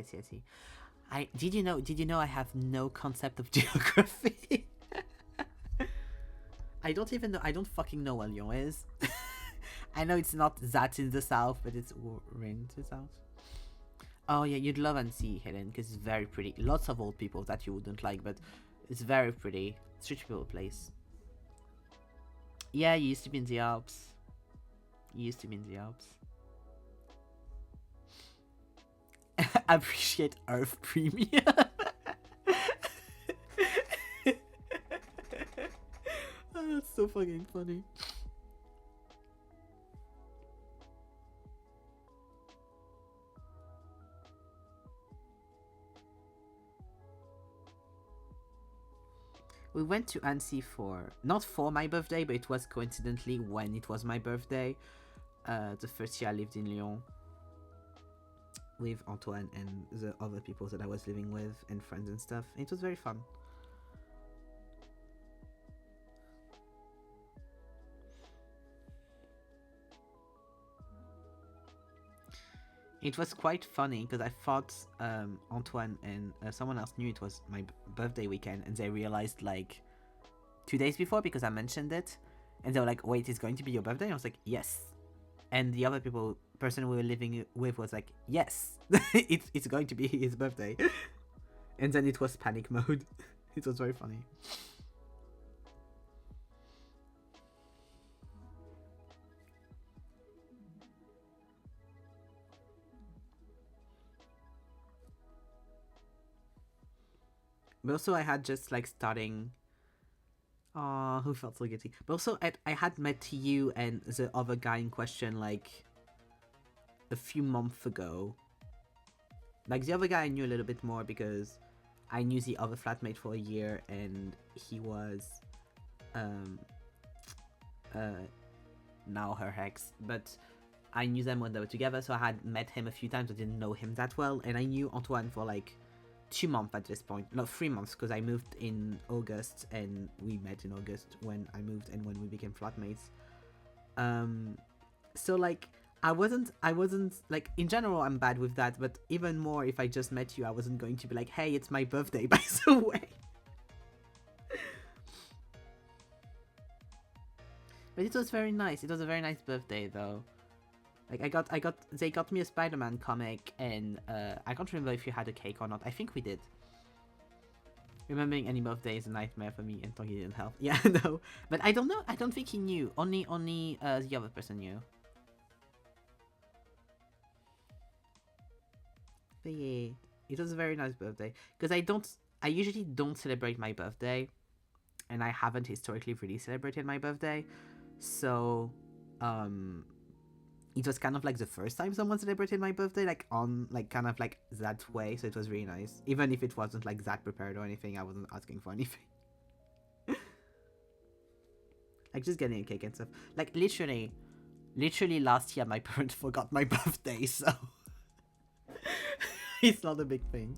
A: Did you know I have no concept of geography? I don't fucking know what Lyon is. I know it's not that in the south, but it's in the south. Oh yeah, you'd love Annecy, Helen, because it's very pretty. Lots of old people that you wouldn't like, but it's very pretty. It's a rich people place. Yeah, you used to be in the Alps. Appreciate Earth Premium. Oh, that's so fucking funny. We went to Annecy for, not for my birthday, but it was coincidentally when it was my birthday. The first year I lived in Lyon with Antoine and the other people that I was living with and friends and stuff. It was very fun. It was quite funny because I thought Antoine and someone else knew it was my birthday weekend, and they realized like 2 days before because I mentioned it, and they were like, "Wait, it's going to be your birthday?" And I was like, "Yes." And the other person we were living with was like, "Yes, it's going to be his birthday." And then it was panic mode. It was very funny. But also I had just like starting. Oh, who felt so guilty? But also I had met you and the other guy in question like a few months ago. Like the other guy I knew a little bit more because I knew the other flatmate for a year and he was now her ex, but I knew them when they were together, so I had met him a few times. I didn't know him that well, and I knew Antoine for like 2 months at this point, not 3 months, because I moved in August and we met in August when I moved and when we became flatmates. So like I wasn't like, in general I'm bad with that, but even more if I just met you, I wasn't going to be like, hey, it's my birthday by the way. But it was very nice. It was a very nice birthday though. Like they got me a Spider-Man comic, and I can't remember if you had a cake or not. I think we did. Remembering any birthday is a nightmare for me, and Tongi didn't help. Yeah, no, but I don't know. I don't think he knew. Only the other person knew. But yeah, it was a very nice birthday because I usually don't celebrate my birthday, and I haven't historically really celebrated my birthday, so it was kind of like the first time someone celebrated my birthday, like on like kind of like that way. So it was really nice, even if it wasn't like that prepared or anything. I wasn't asking for anything. Like just getting a cake and stuff. Like literally last year my parents forgot my birthday, so it's not a big thing.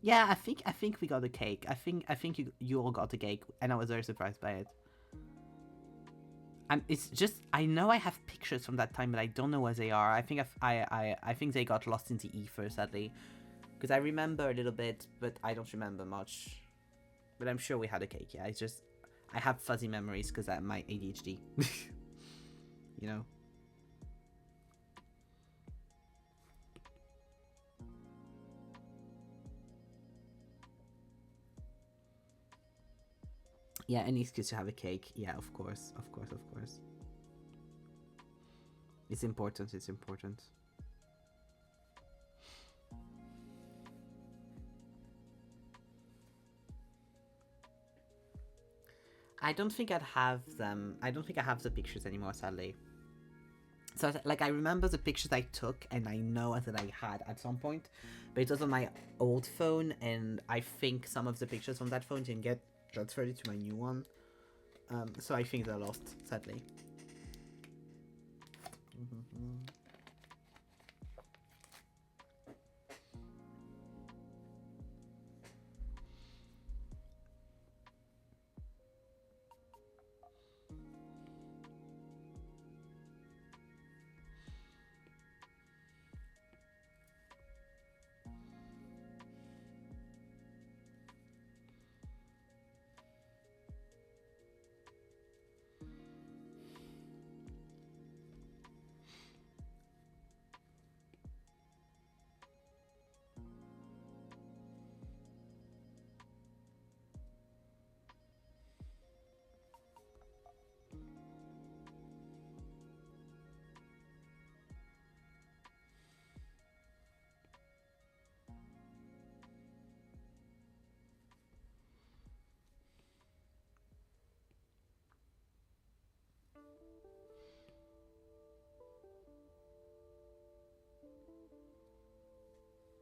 A: Yeah, I think we got a cake. I think you all got a cake, and I was very surprised by it. It's just I know I have pictures from that time, but I don't know where they are. I think I think they got lost in the ether, sadly, because I remember a little bit, but I don't remember much. But I'm sure we had a cake. Yeah, it's just I have fuzzy memories because of my ADHD. You know. Yeah, any excuse to have a cake. Yeah, of course, of course, of course. It's important. It's important. I don't think I'd have them. I don't think I have the pictures anymore, sadly. So, like, I remember the pictures I took, and I know that I had at some point, but it was on my old phone, and I think some of the pictures from that phone didn't get transferred to my new one. So I think they're lost, sadly. Mm-hmm.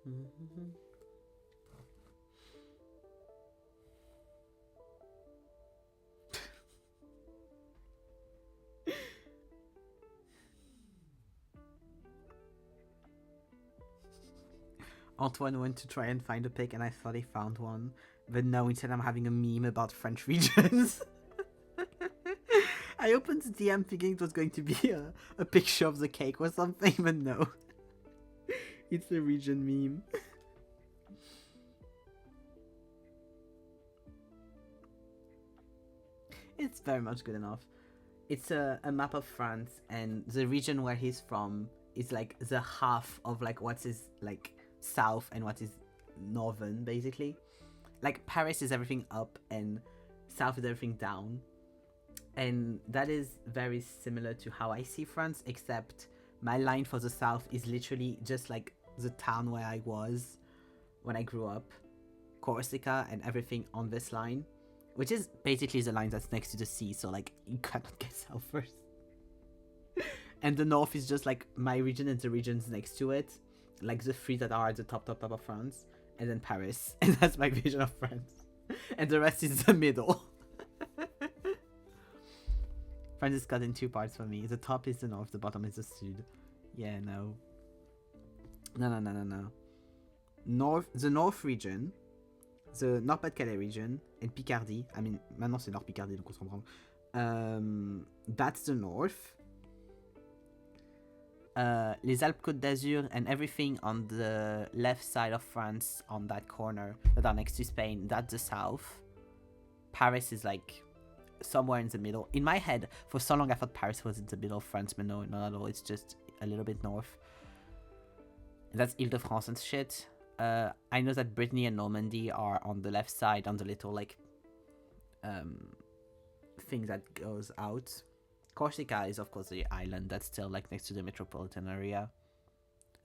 A: Mm-hmm. Antoine went to try and find a pic and I thought he found one. But no, instead I'm having a meme about French regions. I opened the DM thinking it was going to be a picture of the cake or something, but no. It's a region meme. It's very much good enough. It's a map of France, and the region where he's from is like the half of like what is like south and what is northern, basically. Like Paris is everything up and south is everything down. And that is very similar to how I see France, except my line for the south is literally just like the town where I was when I grew up, Corsica, and everything on this line, which is basically the line that's next to the sea, so like you cannot get south first. And the north is just like my region and the regions next to it, like the three that are at the top of France, and then Paris, and that's my vision of France. And the rest is the middle. France is cut in two parts for me. The top is the north, the bottom is the sud. Yeah, no. No. The north region, the Nord-Pas-de-Calais region, and Picardie. I mean, maintenant c'est Nord-Picardie, donc on se comprend. That's the north. Les Alpes-Côte d'Azur and everything on the left side of France on that corner that are next to Spain, that's the south. Paris is like somewhere in the middle. In my head, for so long I thought Paris was in the middle of France, but no, not at all. It's just a little bit north. And that's Ile-de-France and shit. I know that Brittany and Normandy are on the left side, on the little like thing that goes out. Corsica is of course the island that's still like next to the metropolitan area.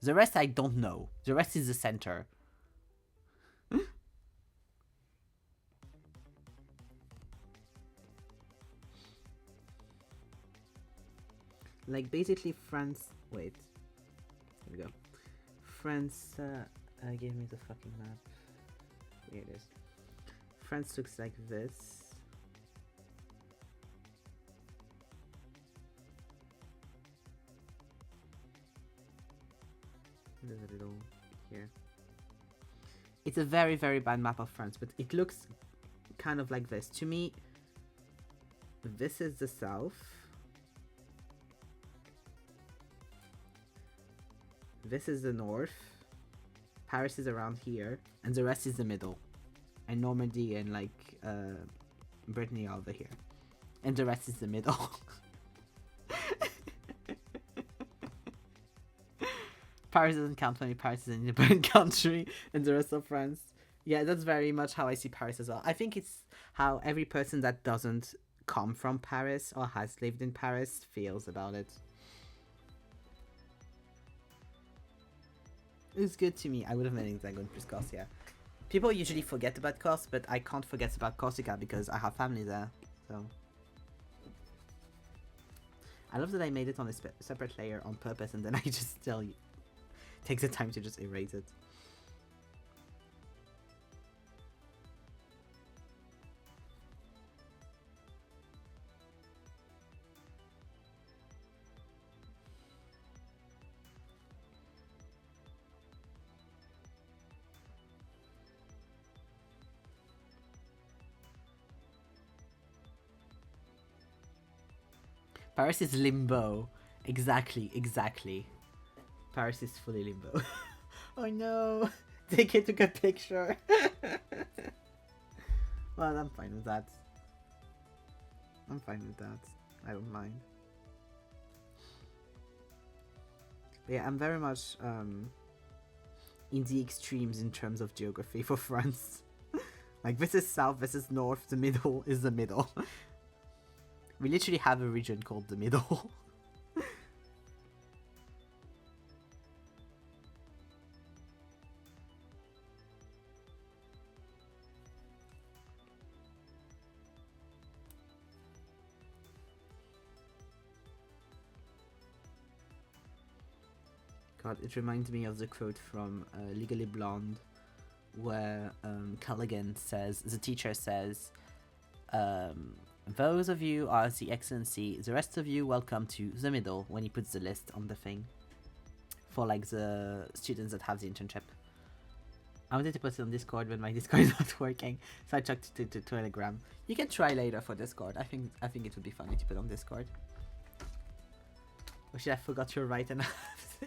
A: The rest I don't know. The rest is the center. Like basically France. Wait. Here we go. France gave me the fucking map. Here it is. France looks like this. There's a little here. It's a very, very bad map of France, but it looks kind of like this. To me, this is the south. This is the north. Paris is around here. And the rest is the middle. And Normandy and like Brittany are over here. And the rest is the middle. Paris doesn't count for me. Paris is an independent country, and the rest of France. Yeah, that's very much how I see Paris as well. I think it's how every person that doesn't come from Paris or has lived in Paris feels about it. It's good to me. I would have made Hexagon plus Corsica. People usually forget about Corsica, but I can't forget about Corsica because I have family there. So I love that I made it on a separate layer on purpose, and then I just still take the time to just erase it. Paris is limbo. Exactly. Paris is fully limbo. Oh no! DK took a picture. Well, I'm fine with that. I don't mind. But yeah, I'm very much in the extremes in terms of geography for France. Like this is south, this is north, the middle is the middle. We literally have a region called the middle. God, it reminds me of the quote from Legally Blonde, where Callaghan says, the teacher says, those of you are the excellency, the rest of you welcome to the middle, when he puts the list on the thing for like the students that have the internship. I wanted to put it on Discord, but my Discord is not working, so I chucked it to Telegram. You can try later for Discord. I think it would be funny to put on Discord. Oh shit, I forgot you're right, and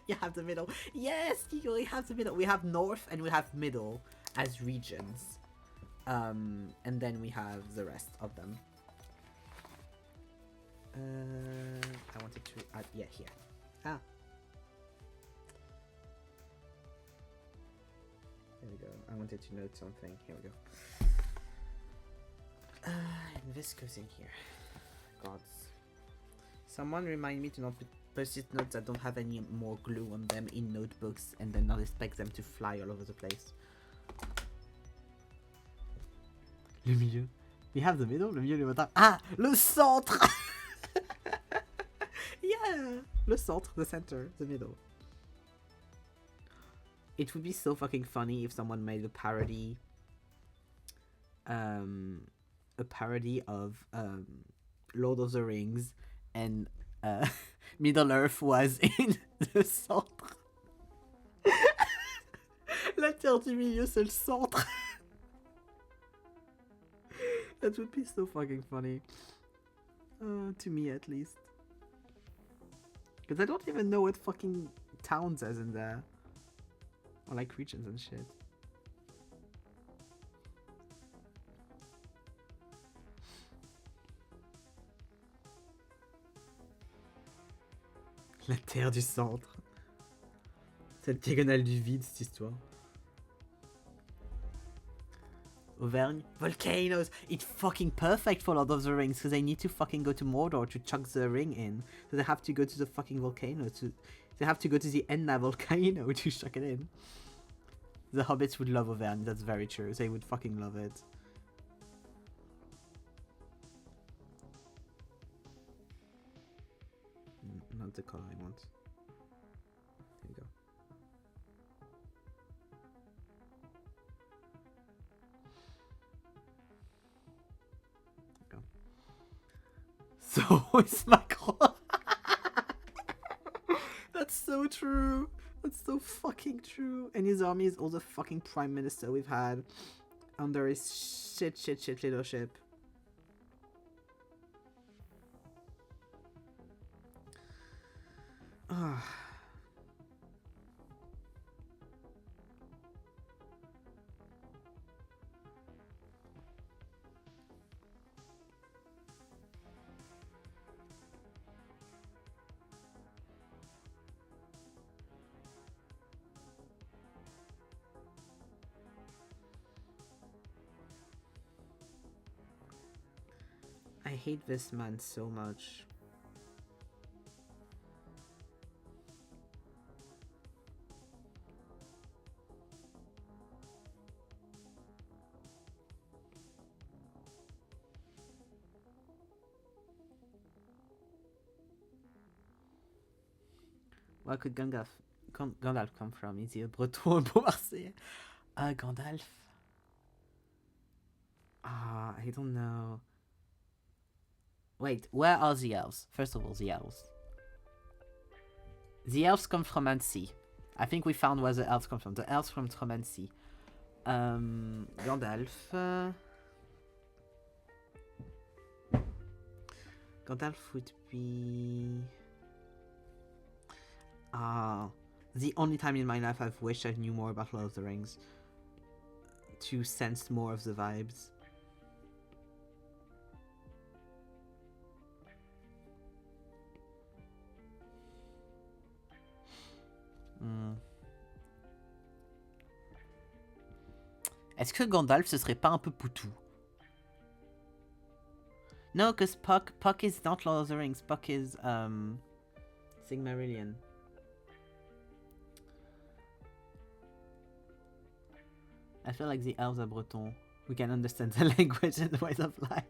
A: you have the middle. Yes, you only have the middle. We have north and we have middle as regions. And then we have the rest of them. I wanted to add, yeah, here. Ah. There we go. I wanted to note something. Here we go. And this goes in here. Gods. Someone remind me to not put post-it notes that don't have any more glue on them in notebooks and then not expect them to fly all over the place. Le milieu. We have the middle, le milieu, le bottom. Ah! Le centre! Yeah! Le centre, the center, the middle. It would be so fucking funny if someone made a parody of Lord of the Rings and Middle Earth was in the centre. La terre du milieu, c'est le centre. That would be so fucking funny. To me, at least. Because I don't even know what fucking towns is in there. Or like regions and shit. La terre du centre. C'est le diagonale du vide, cette histoire. Auvergne. Volcanoes! It's fucking perfect for Lord of the Rings because they need to fucking go to Mordor to chuck the ring in. So they have to go to the fucking volcano to... They have to go to the Enna volcano to chuck it in. The hobbits would love Auvergne, that's very true. They would fucking love it. Not the color I want. There you go. So is Macron. That's so true. That's so fucking true. And his army is all the fucking prime minister we've had under his shit leadership. Ah. I hate this man so much. Where could Gandalf come from? Is he a Breton or Marseille? Gandalf? I don't know. Wait, where are the elves? First of all, the elves. The elves come from Annecy. I think we found where the elves come from. The elves from Tromancy. Gandalf. Gandalf would be... the only time in my life I've wished I knew more about Lord of the Rings. To sense more of the vibes. Est-ce que Gandalf ce serait pas un peu poutou? No, because Puck is not Lord of the Rings. Puck is Sigmarillion. I feel like the elves are Breton. We can understand the language and the ways of life.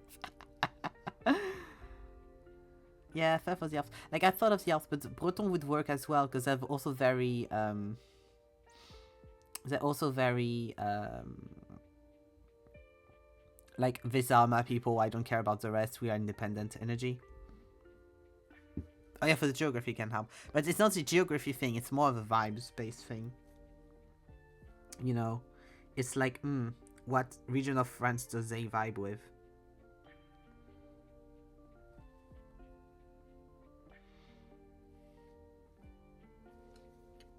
A: Yeah, fair for the elves. Like, I thought of the elves, but Breton would work as well, because they're also very, like, these are my people, I don't care about the rest, we are independent energy. Oh yeah, for the geography can help. But it's not the geography thing, it's more of a vibes-based thing. You know? It's like, what region of France does they vibe with?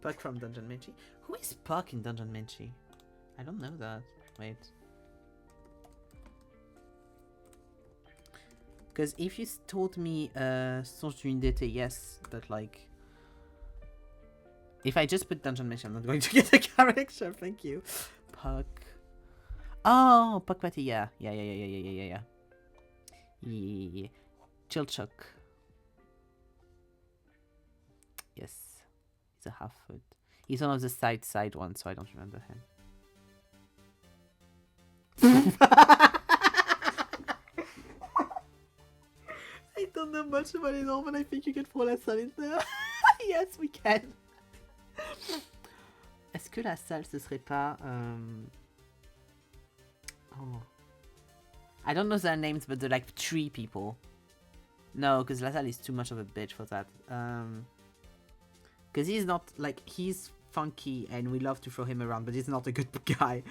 A: Puck from Dungeon Minchi. Who is Puck in Dungeon Minchi? I don't know that. Wait. Because if you told me Songe d'une d'été, yes, but like... If I just put Dungeon Minchi, I'm not going to get a character, thank you. Puck. Oh, Puck Patty, yeah. Yeah. Chilchuk. Yes. He's a half foot. He's one of the side ones, so I don't remember him. I don't know much about it all, but I think you can throw La Salle in there. Yes, we can. Est-ce que La Salle, ce serait pas... Oh. I don't know their names, but they're like 3 people. No, because La Salle is too much of a bitch for that. Because he's not, like, he's funky and we love to throw him around, but he's not a good guy.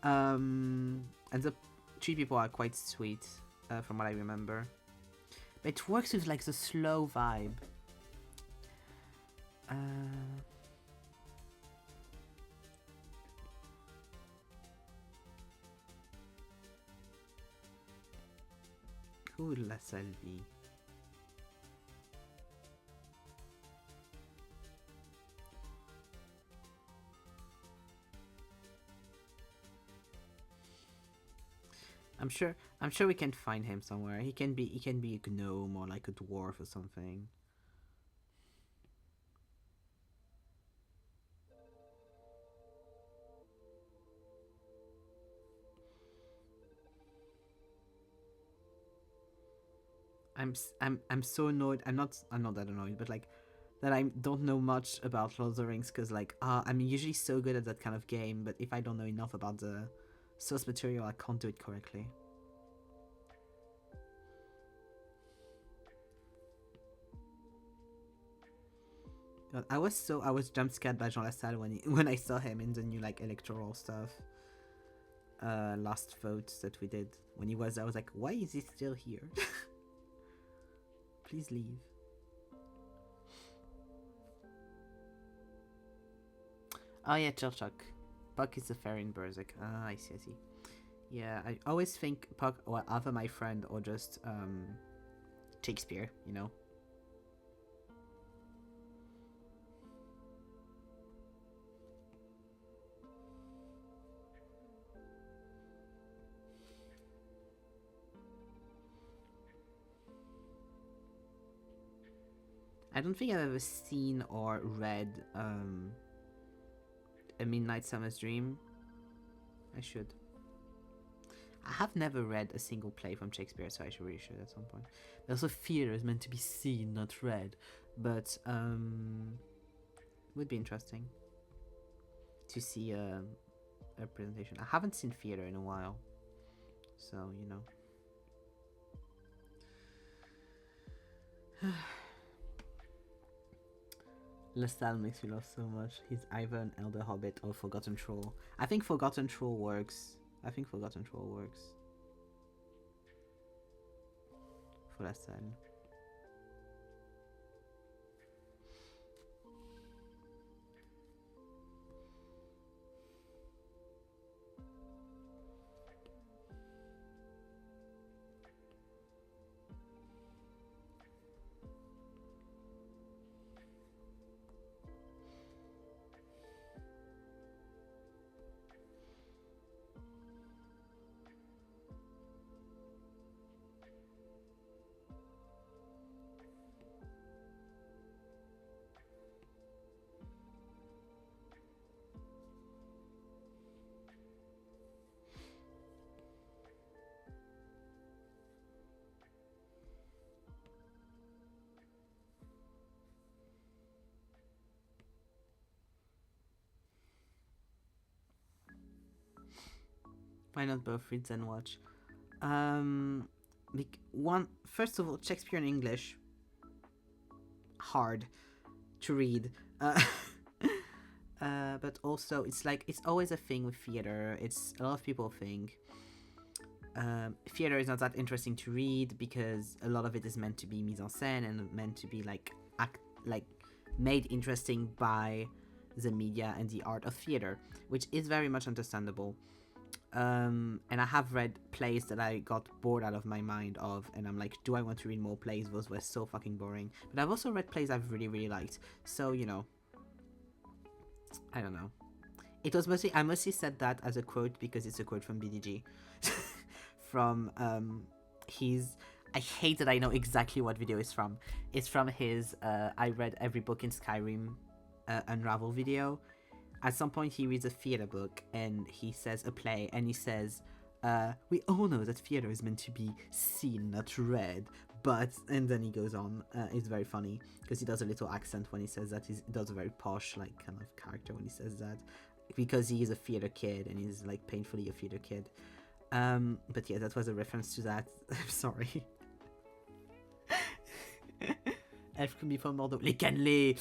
A: And the 3 people are quite sweet, from what I remember. But it works with, like, the slow vibe. Who would La Salle be? I'm sure we can find him somewhere. He can be a gnome or like a dwarf or something. I'm so annoyed. I'm not that annoyed, but like that I don't know much about Lord of the Rings, because like I'm usually so good at that kind of game, but if I don't know enough about the source material, I can't do it correctly. God, I was jump scared by Jean Lassalle when I saw him in the new like electoral stuff. Last vote that we did when he was there, I was like, why is he still here? Please leave. Oh yeah, Chilchuk. Puck is the fairy in Berserk. Ah, I see. Yeah, I always think Puck or either my friend or just Shakespeare, you know. I don't think I've ever seen or read A Midnight Summer's Dream. I should. I have never read a single play from Shakespeare, so I really should at some point. There's also theatre is meant to be seen, not read, but would be interesting to see a presentation. I haven't seen theatre in a while, so you know. Lestat makes me laugh so much. He's either an Elder Hobbit or Forgotten Troll. I think Forgotten Troll works. For Lestat. Why not both read then watch? First of all, Shakespeare in English, hard to read. But also it's like it's always a thing with theater. It's a lot of people think theater is not that interesting to read because a lot of it is meant to be mise en scène and meant to be like made interesting by the media and the art of theater, which is very much understandable. And I have read plays that I got bored out of my mind of, and I'm like, do I want to read more plays? Those were so fucking boring. But I've also read plays I've really, really liked. So, you know, I don't know. It was mostly, I mostly said that as a quote because it's a quote from BDG. From I hate that I know exactly what video it's from. It's from his I read every book in Skyrim Unravel video. At some point he reads a theater book and he says a play and he says, we all know that theater is meant to be seen, not read, but, and then he goes on. It's very funny because he does a little accent when he says that. He does a very posh like kind of character when he says that, because he is a theater kid and he's like painfully a theater kid. But yeah, that was a reference to that. I'm sorry. Elf can be from Bordeaux. Les cannelés!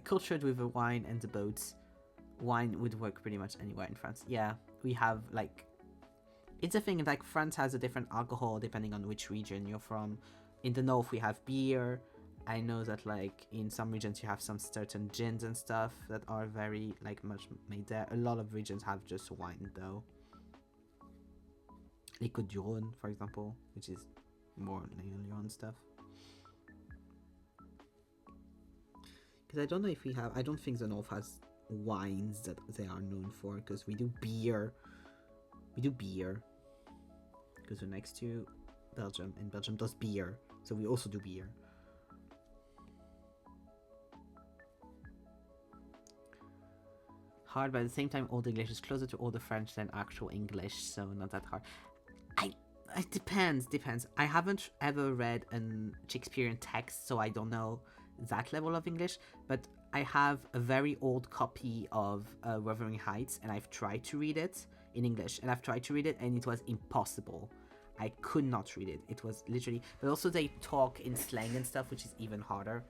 A: Cultured with the wine and the boats. Wine would work pretty much anywhere in France. Yeah, we have like... It's a thing, like France has a different alcohol depending on which region you're from. In the north we have beer. I know that like in some regions you have some certain gins and stuff that are very like much made there. A lot of regions have just wine though. Les Côtes du Rhône, for example, which is more Lyon stuff. Because I don't know if we have... I don't think the North has wines that they are known for, because we do beer. We do beer. Because we're next to Belgium, and Belgium does beer. So we also do beer. Hard, but at the same time, Old English is closer to Old French than actual English, so not that hard. It depends. I haven't ever read an Shakespearean text, so I don't know that level of English, but I have a very old copy of Wuthering Heights, and I've tried to read it in English, and it was impossible. I could not read it. It was literally... But also they talk in slang and stuff, which is even harder.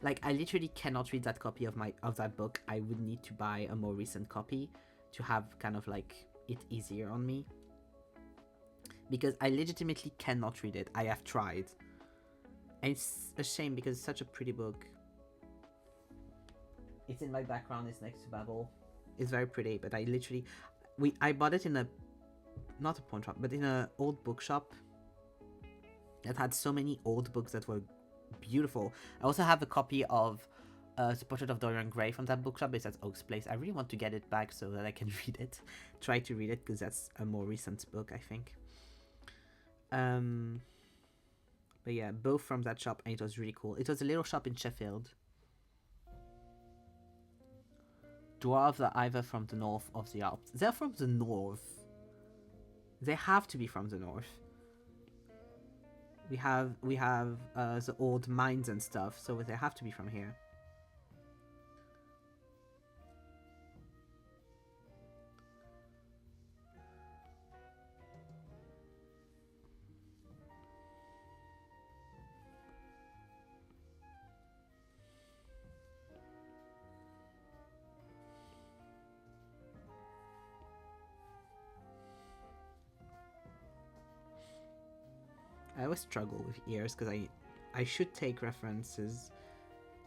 A: Like, I literally cannot read that copy of that book. I would need to buy a more recent copy to have kind of like it easier on me. Because I legitimately cannot read it. I have tried. And it's a shame because it's such a pretty book. It's in my background, it's next to Babel. It's very pretty, but I bought it in not a pawn shop, but in an old bookshop that had so many old books that were beautiful. I also have a copy of The Portrait of Dorian Gray from that bookshop. It's at Oak's Place. I really want to get it back so that I can read it. Try to read it because that's a more recent book, I think. But yeah, both from that shop, and it was really cool. It was a little shop in Sheffield. Dwarves are either from the north of the Alps. They're from the north. They have to be from the north. We have the old mines and stuff, so they have to be from here. I always struggle with ears because I should take references,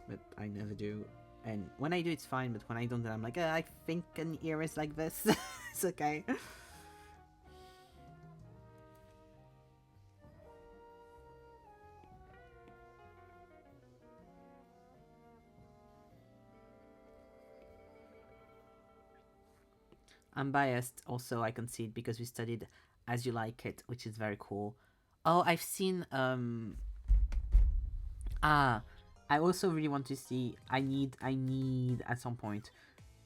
A: but I never do. And when I do, it's fine, but when I don't, then I'm like, I think an ear is like this. It's okay. I'm biased, also I concede, because we studied As You Like It, which is very cool. Oh, I've seen, I also really want to see, I need at some point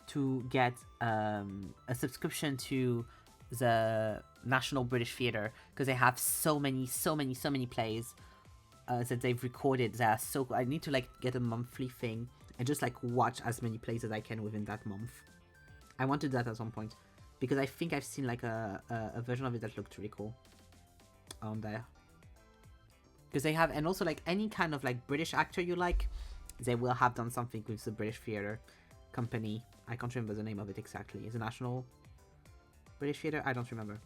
A: to get a subscription to the National British Theatre, because they have so many plays that they've recorded that are so cool. I need to like get a monthly thing and just like watch as many plays as I can within that month. I want to do that at some point, because I think I've seen like a version of it that looked really cool on there. Because they have, and also like any kind of like British actor you like, they will have done something with the British theatre. company. I can't remember the name of it exactly. It's a national British theater. I don't remember.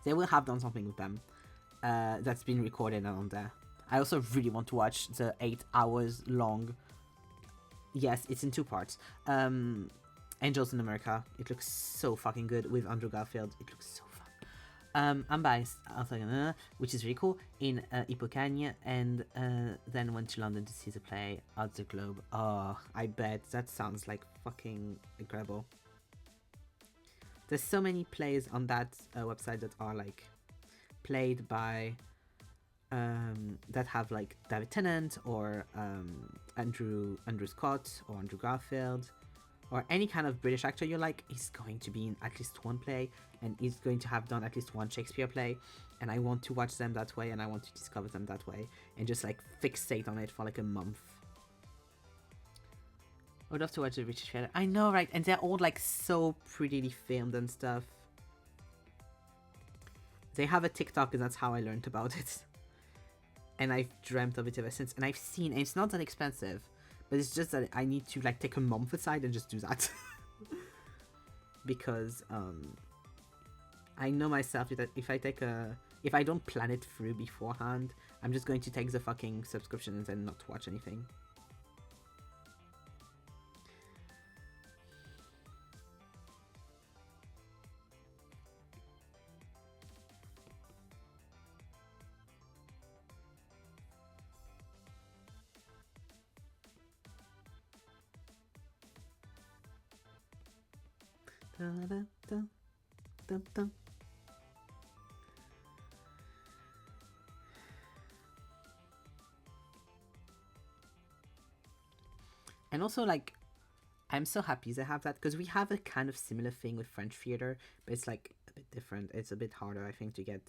A: They will have done something with them. That's been recorded and on there. I also really want to watch the 8 hours long. Yes, it's in 2 parts. Angels in America. It looks so fucking good with Andrew Garfield. It looks so fun. I'm biased, which is really cool, in Hippocania, and then went to London to see the play at the Globe. Oh, I bet that sounds like fucking incredible. There's so many plays on that website that are like played by that have like David Tennant or Andrew Scott or Andrew Garfield or any kind of British actor you're like, he's going to be in at least one play and he's going to have done at least one Shakespeare play, and I want to watch them that way and I want to discover them that way and just like fixate on it for like a month. I would love to watch the British theater. I know, right? And they're all like so prettily filmed and stuff. They have a TikTok and that's how I learned about it. And I've dreamt of it ever since. And I've seen, and it's not that expensive, but it's just that I need to like take a month aside and just do that. Because I know myself that if I don't plan it through beforehand, I'm just going to take the fucking subscription and then not watch anything. Da, da, da, da, da. And also, like, I'm so happy they have that, because we have a kind of similar thing with French theater, but it's like a bit different. It's a bit harder, I think, to get.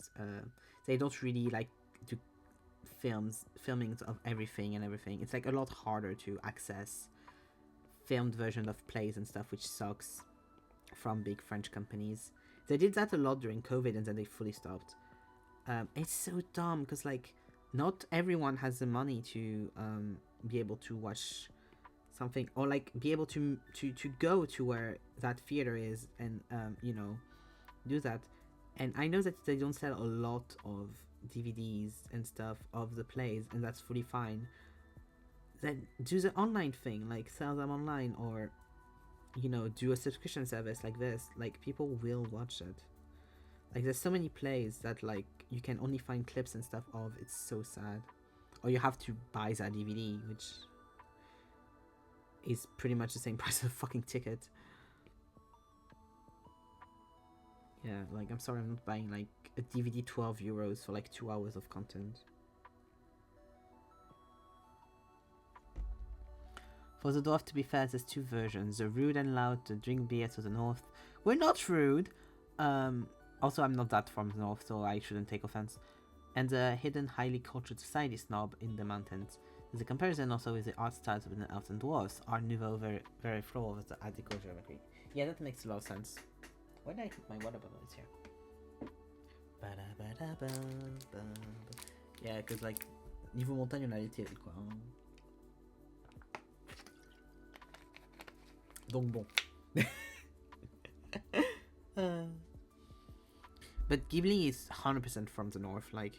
A: They don't really like do filmings of everything and everything. It's like a lot harder to access filmed version of plays and stuff, which sucks, from big French companies. They did that a lot during COVID and then they fully stopped. It's so dumb because like not everyone has the money to be able to watch something or like be able to go to where that theater is and you know, do that. And I know that they don't sell a lot of DVDs and stuff of the plays, and that's fully fine. Then do the online thing, like sell them online, or you know, do a subscription service like this. Like people will watch it. Like there's so many plays that like you can only find clips and stuff of. It's so sad. Or you have to buy that DVD, which is pretty much the same price of a fucking ticket. Yeah, like I'm sorry, I'm not buying like a DVD 12 euros for like 2 hours of content. For the dwarf, to be fair, there's 2 versions. The rude and loud, the drink beer to the north. We're not rude. Also, I'm not that from the north, so I shouldn't take offense. And the hidden, highly cultured society snob in the mountains. There's a comparison also with the art styles of the elves and dwarves. Art Nouveau very flow of the Art Deco geometry. Yeah, that makes a lot of sense. Why did I hit my water bottle? It's here. Yeah, because like, niveau montagne, on a l'été, quoi. Donc bon. But Ghibli is 100% from the north, like.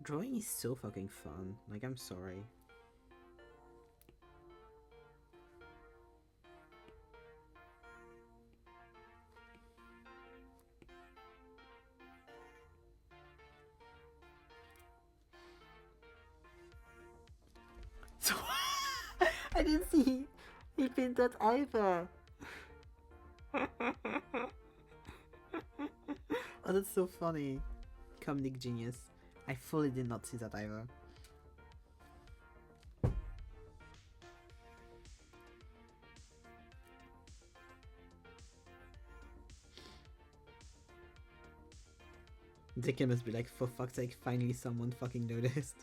A: Drawing is so fucking fun. Like, I'm sorry. So I didn't see he pinned that either. Oh, that's so funny. Comedic genius. I fully did not see that either. Dicky must be like, for fuck's sake, finally someone fucking noticed.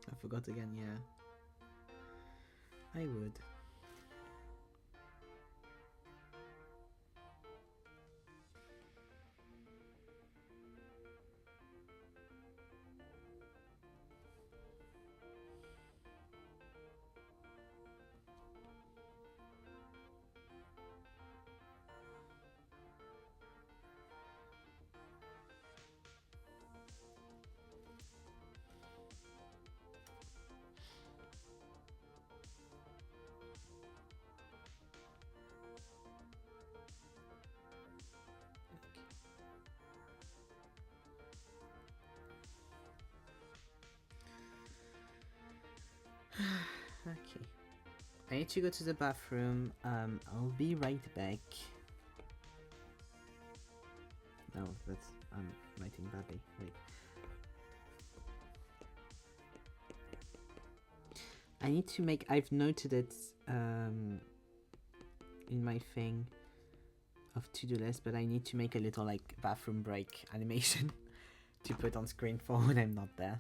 A: I forgot again, yeah. I would. Okay. I need to go to the bathroom. I'll be right back. No, that's... I'm writing badly. Wait. I need to make... I've noted it in my thing of to-do list, but I need to make a little like bathroom break animation to put on screen for when I'm not there.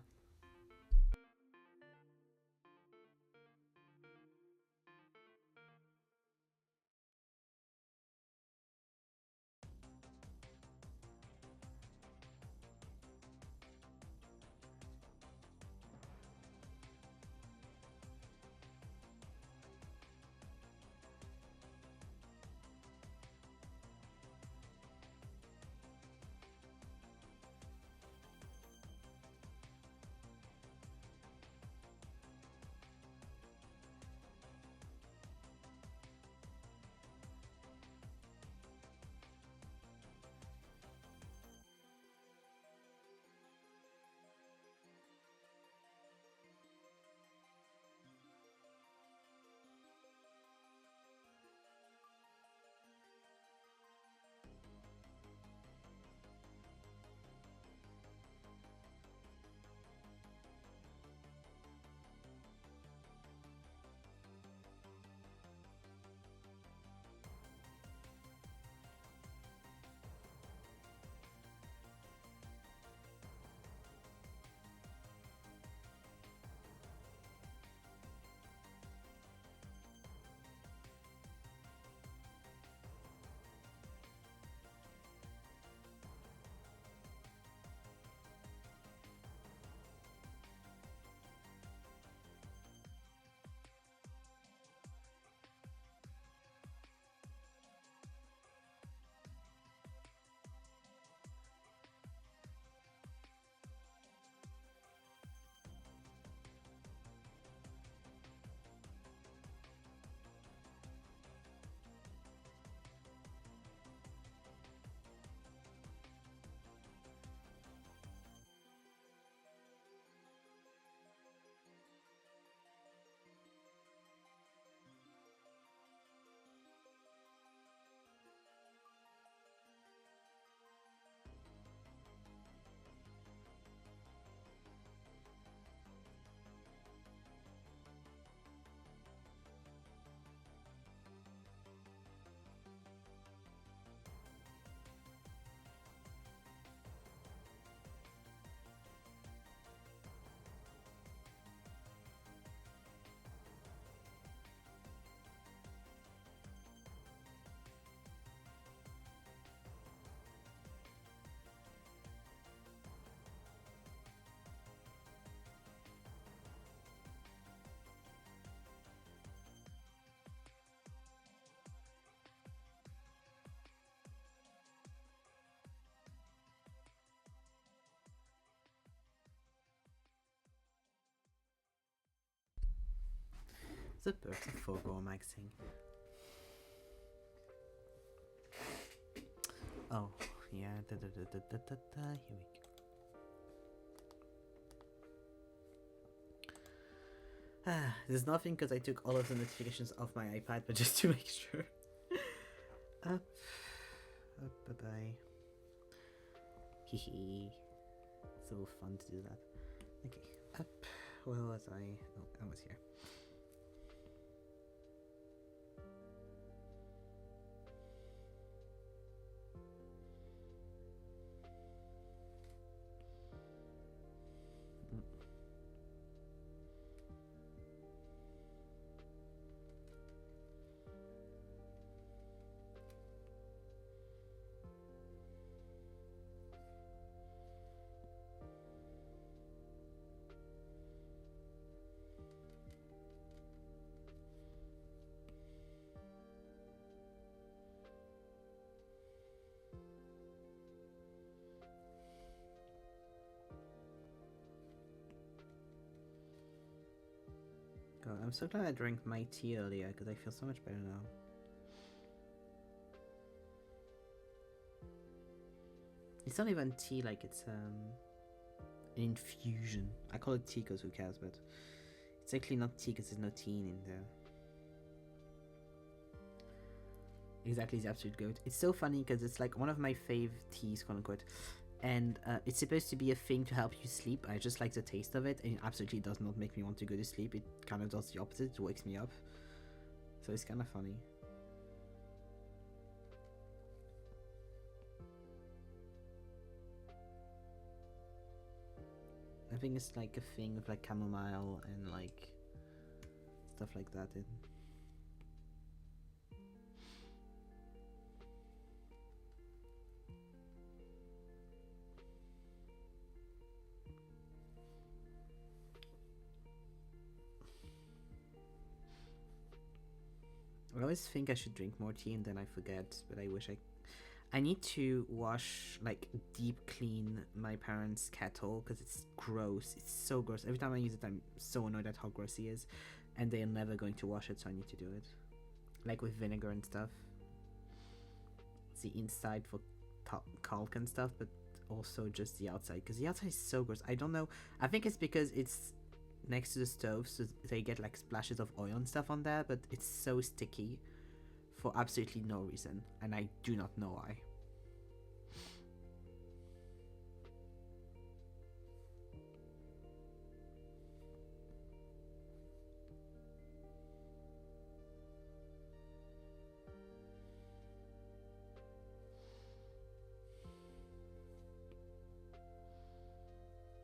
A: the perks of Fogo maxing? Oh, yeah, here we go. There's nothing because I took all of the notifications off my iPad, but just to make sure. Up, bye-bye. Hehe. So fun to do that. Okay, up. Where was I? Oh, I was here. God, I'm so glad I drank my tea earlier because I feel so much better now. It's not even tea, like it's an infusion. I call it tea because who cares, but it's actually not tea because there's no tea in there. Exactly, the absolute goat. It's so funny because it's like one of my fave teas, quote unquote. And it's supposed to be a thing to help you sleep. I just like the taste of it, and it absolutely does not make me want to go to sleep. It kind of does the opposite. It wakes me up. So it's kind of funny. I think it's like a thing with like chamomile and like stuff like that. I always think I should drink more tea and then I forget, but I wish I need to wash, like, deep clean my parents' kettle because it's gross. It's so gross. Every time I use it, I'm so annoyed at how gross he is, and they are never going to wash it, so I need to do it. Like with vinegar and stuff. It's the inside for caulk and stuff, but also just the outside because the outside is so gross. I don't know. I think it's because it's next to the stove, so they get like splashes of oil and stuff on there, but it's so sticky for absolutely no reason, and I do not know why.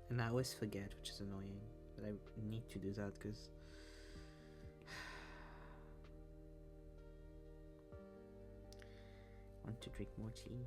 A: And I always forget, which is annoying, but I need to do that because I want to drink more tea.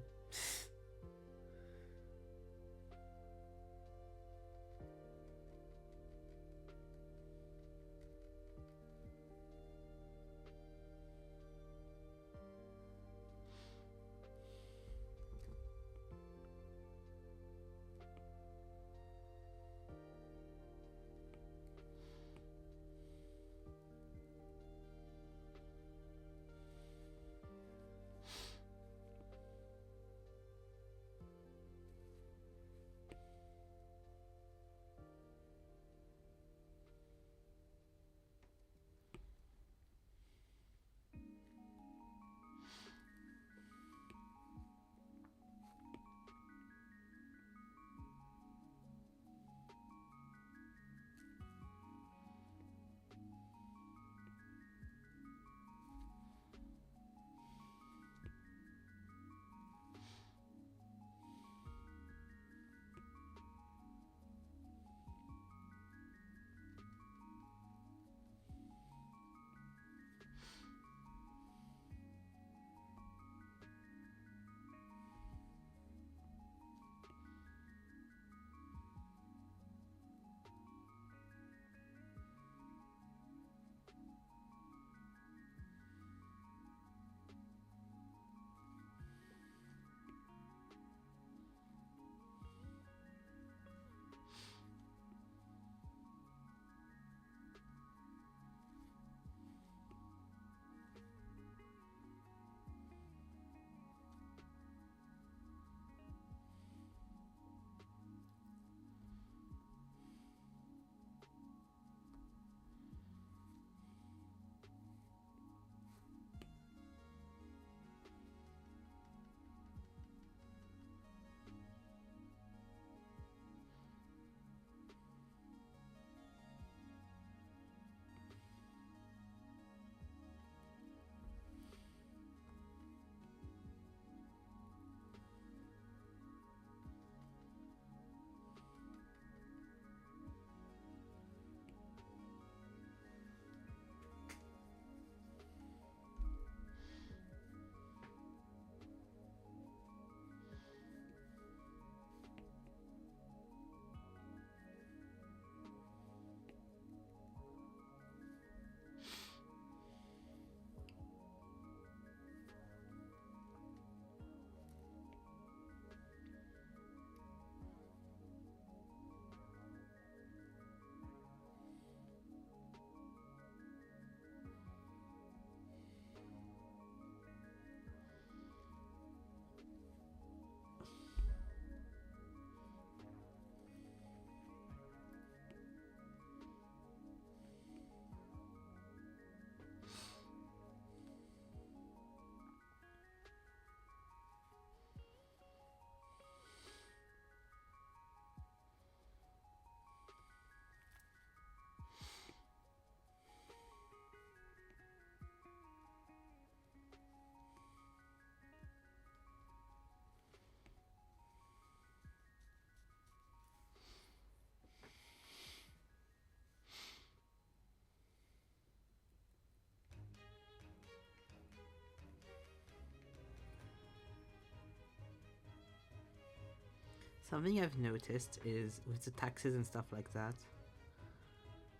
A: Something I've noticed is with the taxes and stuff like that,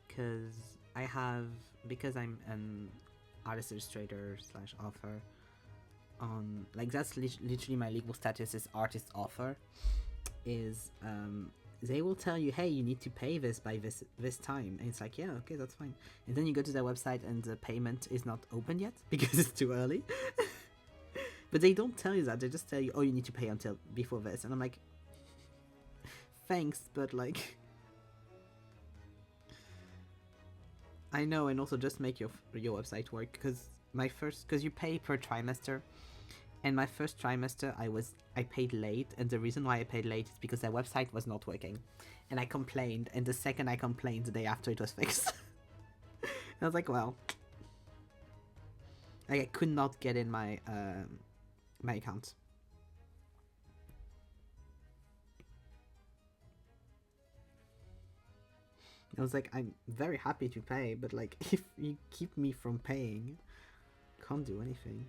A: because because I'm an artist illustrator slash author on, like, that's literally my legal status is artist author, is they will tell you, hey, you need to pay this by this time, and it's like, yeah, okay, that's fine, and then you go to their website and the payment is not open yet because it's too early. But they don't tell you that, they just tell you, oh, you need to pay until before this, and I'm like, thanks, but like, I know, and also just make your website work, because you pay per trimester, and my first trimester I paid late, and the reason why I paid late is because their website was not working, and I complained, and the second I complained, the day after it was fixed. I was like, well, I could not get in my my account. I was like, I'm very happy to pay, but like, if you keep me from paying, can't do anything.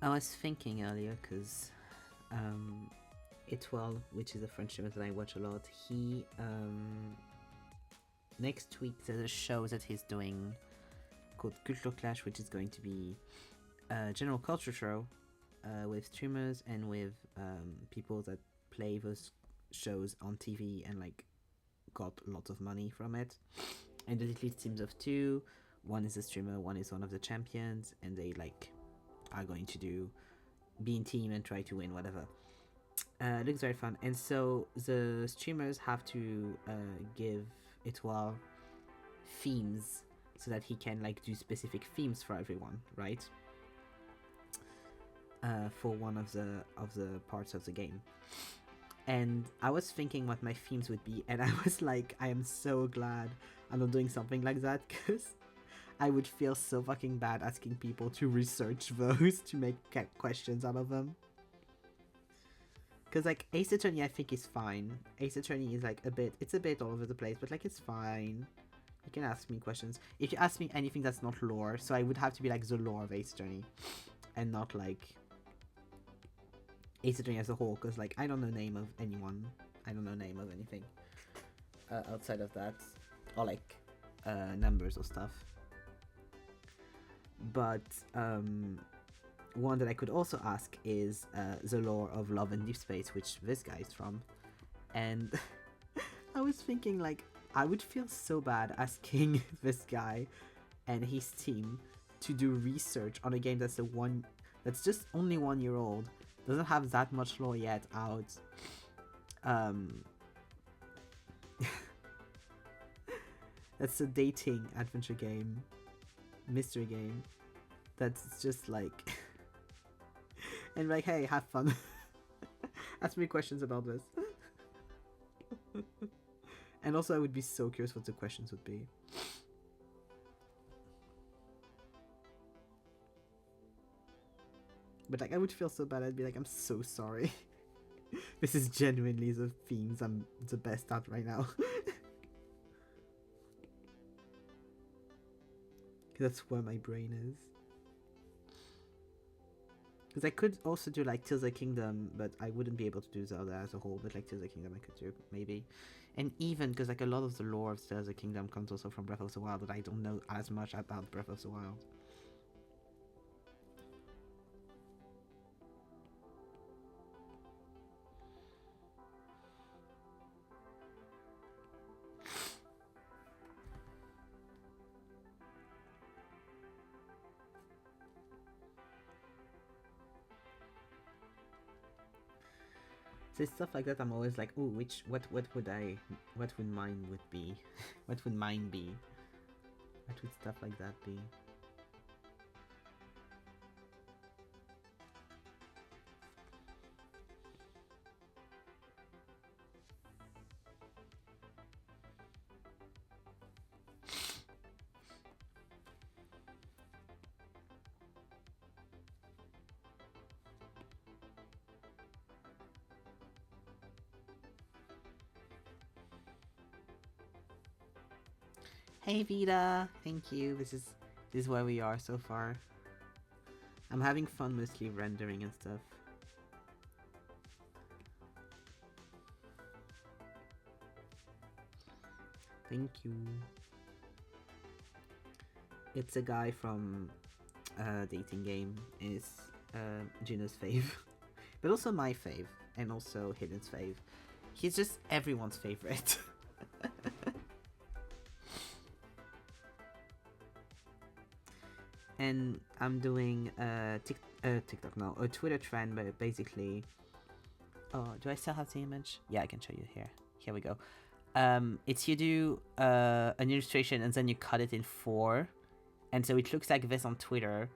A: I was thinking earlier because Etoile, which is a French streamer that I watch a lot, he next week there's a show that he's doing called Culture Clash, which is going to be a general culture show with streamers and with people that play those shows on TV and like got lots of money from it. And it leads teams of two. One is a streamer, one is one of the champions, and they like are going to be in team and try to win whatever. Looks very fun. And so the streamers have to give Etoile themes so that he can like do specific themes for everyone, right? For one of the parts of the game. And I was thinking what my themes would be, and I was like, I am so glad I'm not doing something like that, because I would feel so fucking bad asking people to research those to make questions out of them. Because like Ace Attorney I think is fine. Ace Attorney is like it's a bit all over the place, but like it's fine. You can ask me questions. If you ask me anything that's not lore, so I would have to be like the lore of Ace Attorney, and not like Ace Attorney as a whole, because like I don't know name of anyone. I don't know name of anything outside of that, or like numbers or stuff. But one that I could also ask is the lore of Love and Deep Space, which this guy is from. And I was thinking like I would feel so bad asking this guy and his team to do research on a game that's that's just only 1 year old, doesn't have that much lore yet out. That's a dating adventure game, mystery game. That's just like and like, hey, have fun. Ask me questions about this. And also I would be so curious what the questions would be. But like I would feel so bad. I'd be like, I'm so sorry. This is genuinely the themes I'm the best at right now. That's where my brain is. Because I could also do like Tears of the Kingdom, but I wouldn't be able to do Zelda as a whole. But like Tears of the Kingdom, I could do maybe, and even because like a lot of the lore of Tears of the Kingdom comes also from Breath of the Wild, but I don't know as much about Breath of the Wild. So stuff like that, I'm always like, oh, what would mine would be, what would mine be, what would stuff like that be? Hey Vita, thank you. This is where we are so far. I'm having fun mostly rendering and stuff. Thank you. It's a guy from dating game. Is Juno's fave, but also my fave, and also Hidden's fave. He's just everyone's favorite. And I'm doing TikTok now, a Twitter trend, but basically, oh, do I still have the image? Yeah, I can show you here. Here we go. It's you do an illustration and then you cut it in 4, and so it looks like this on Twitter.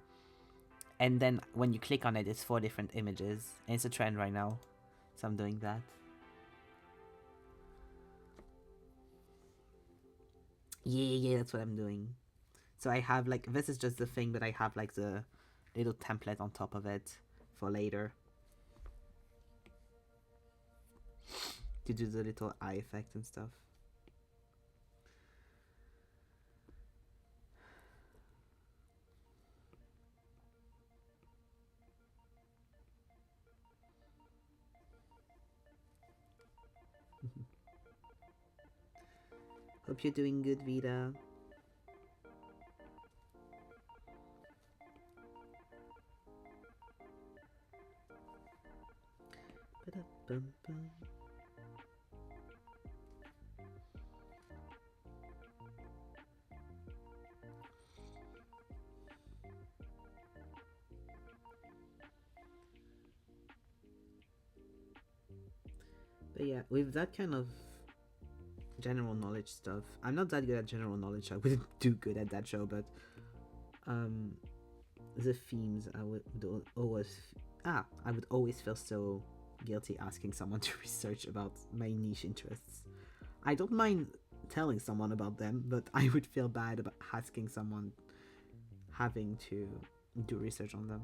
A: And then when you click on it, it's 4 different images, and it's a trend right now. So I'm doing that. Yeah, that's what I'm doing. So I have like, this is just the thing, but I have like the little template on top of it for later. To do the little eye effect and stuff. Hope you're doing good, Vita. Ba-da-bum-bum. But yeah, with that kind of general knowledge stuff, I'm not that good at general knowledge. I wouldn't do good at that show, but the themes I would always feel so guilty asking someone to research about my niche interests. I don't mind telling someone about them, but I would feel bad about asking someone having to do research on them.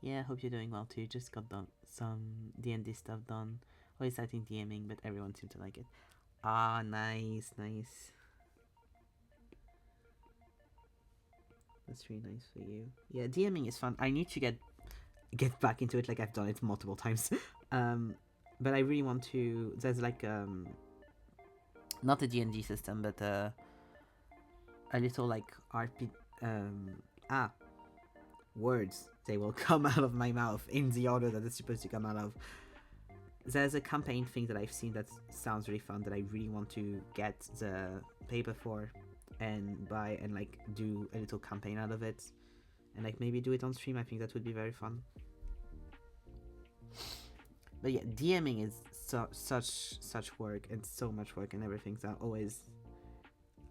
A: Yeah, I hope you're doing well too. Just got some D&D stuff done. Always starting DMing, but everyone seemed to like it. Ah, nice. That's really nice for you. Yeah, DMing is fun. I need to get back into it. Like I've done it multiple times. But I really want to. There's like not a D&D system, but a little like RP. Words. They will come out of my mouth in the order that it's supposed to come out of. There's a campaign thing that I've seen that sounds really fun that I really want to get the paper for and buy and like do a little campaign out of it and like maybe do it on stream. I think that would be very fun. But yeah, DMing is such work and so much work and everything. So always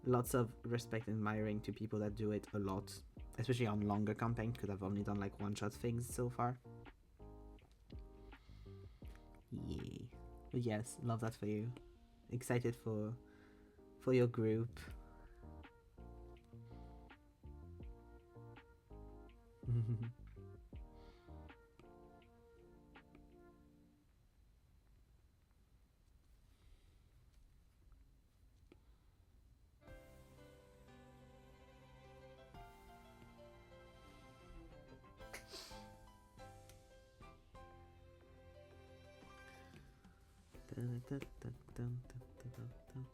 A: lots of respect and admiring to people that do it a lot, especially on longer campaigns, because I've only done like one-shot things so far. Yay. But yes, love that for you. Excited for your group. Good luck, babe. Good luck, babe.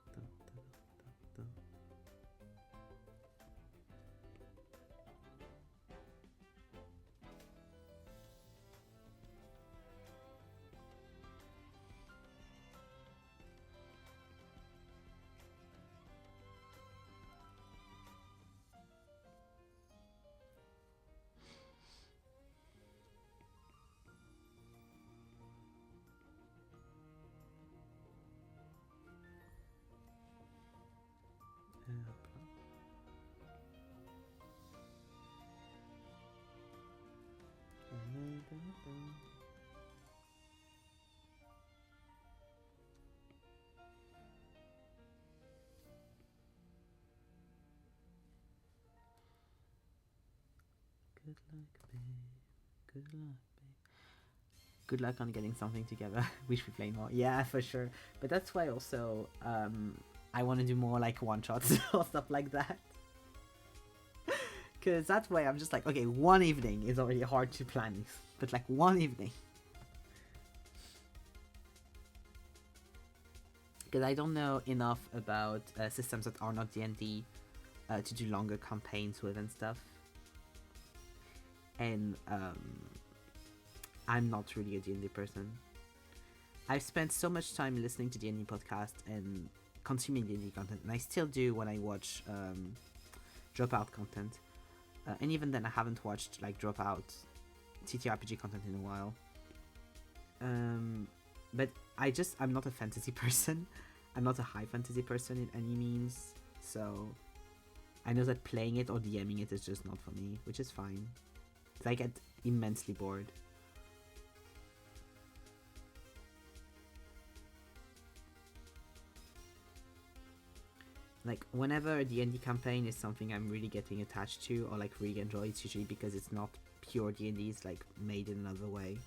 A: Good luck on getting something together. Wish we play more. Yeah, for sure. But that's why also I want to do more like one shots or stuff like that. Because that way I'm just like, okay, one evening is already hard to plan, but like one evening. Because I don't know enough about systems that are not D&D to do longer campaigns with and stuff. And I'm not really a D&D person. I've spent so much time listening to D&D podcast and consuming D&D content, and I still do when I watch Dropout content. And even then, I haven't watched like Dropout TTRPG content in a while. But I'm not a fantasy person. I'm not a high fantasy person in any means. So I know that playing it or DMing it is just not for me, which is fine. I get immensely bored. Like, whenever a D&D campaign is something I'm really getting attached to or like really enjoy, it's usually because it's not pure D&D, it's like made in another way.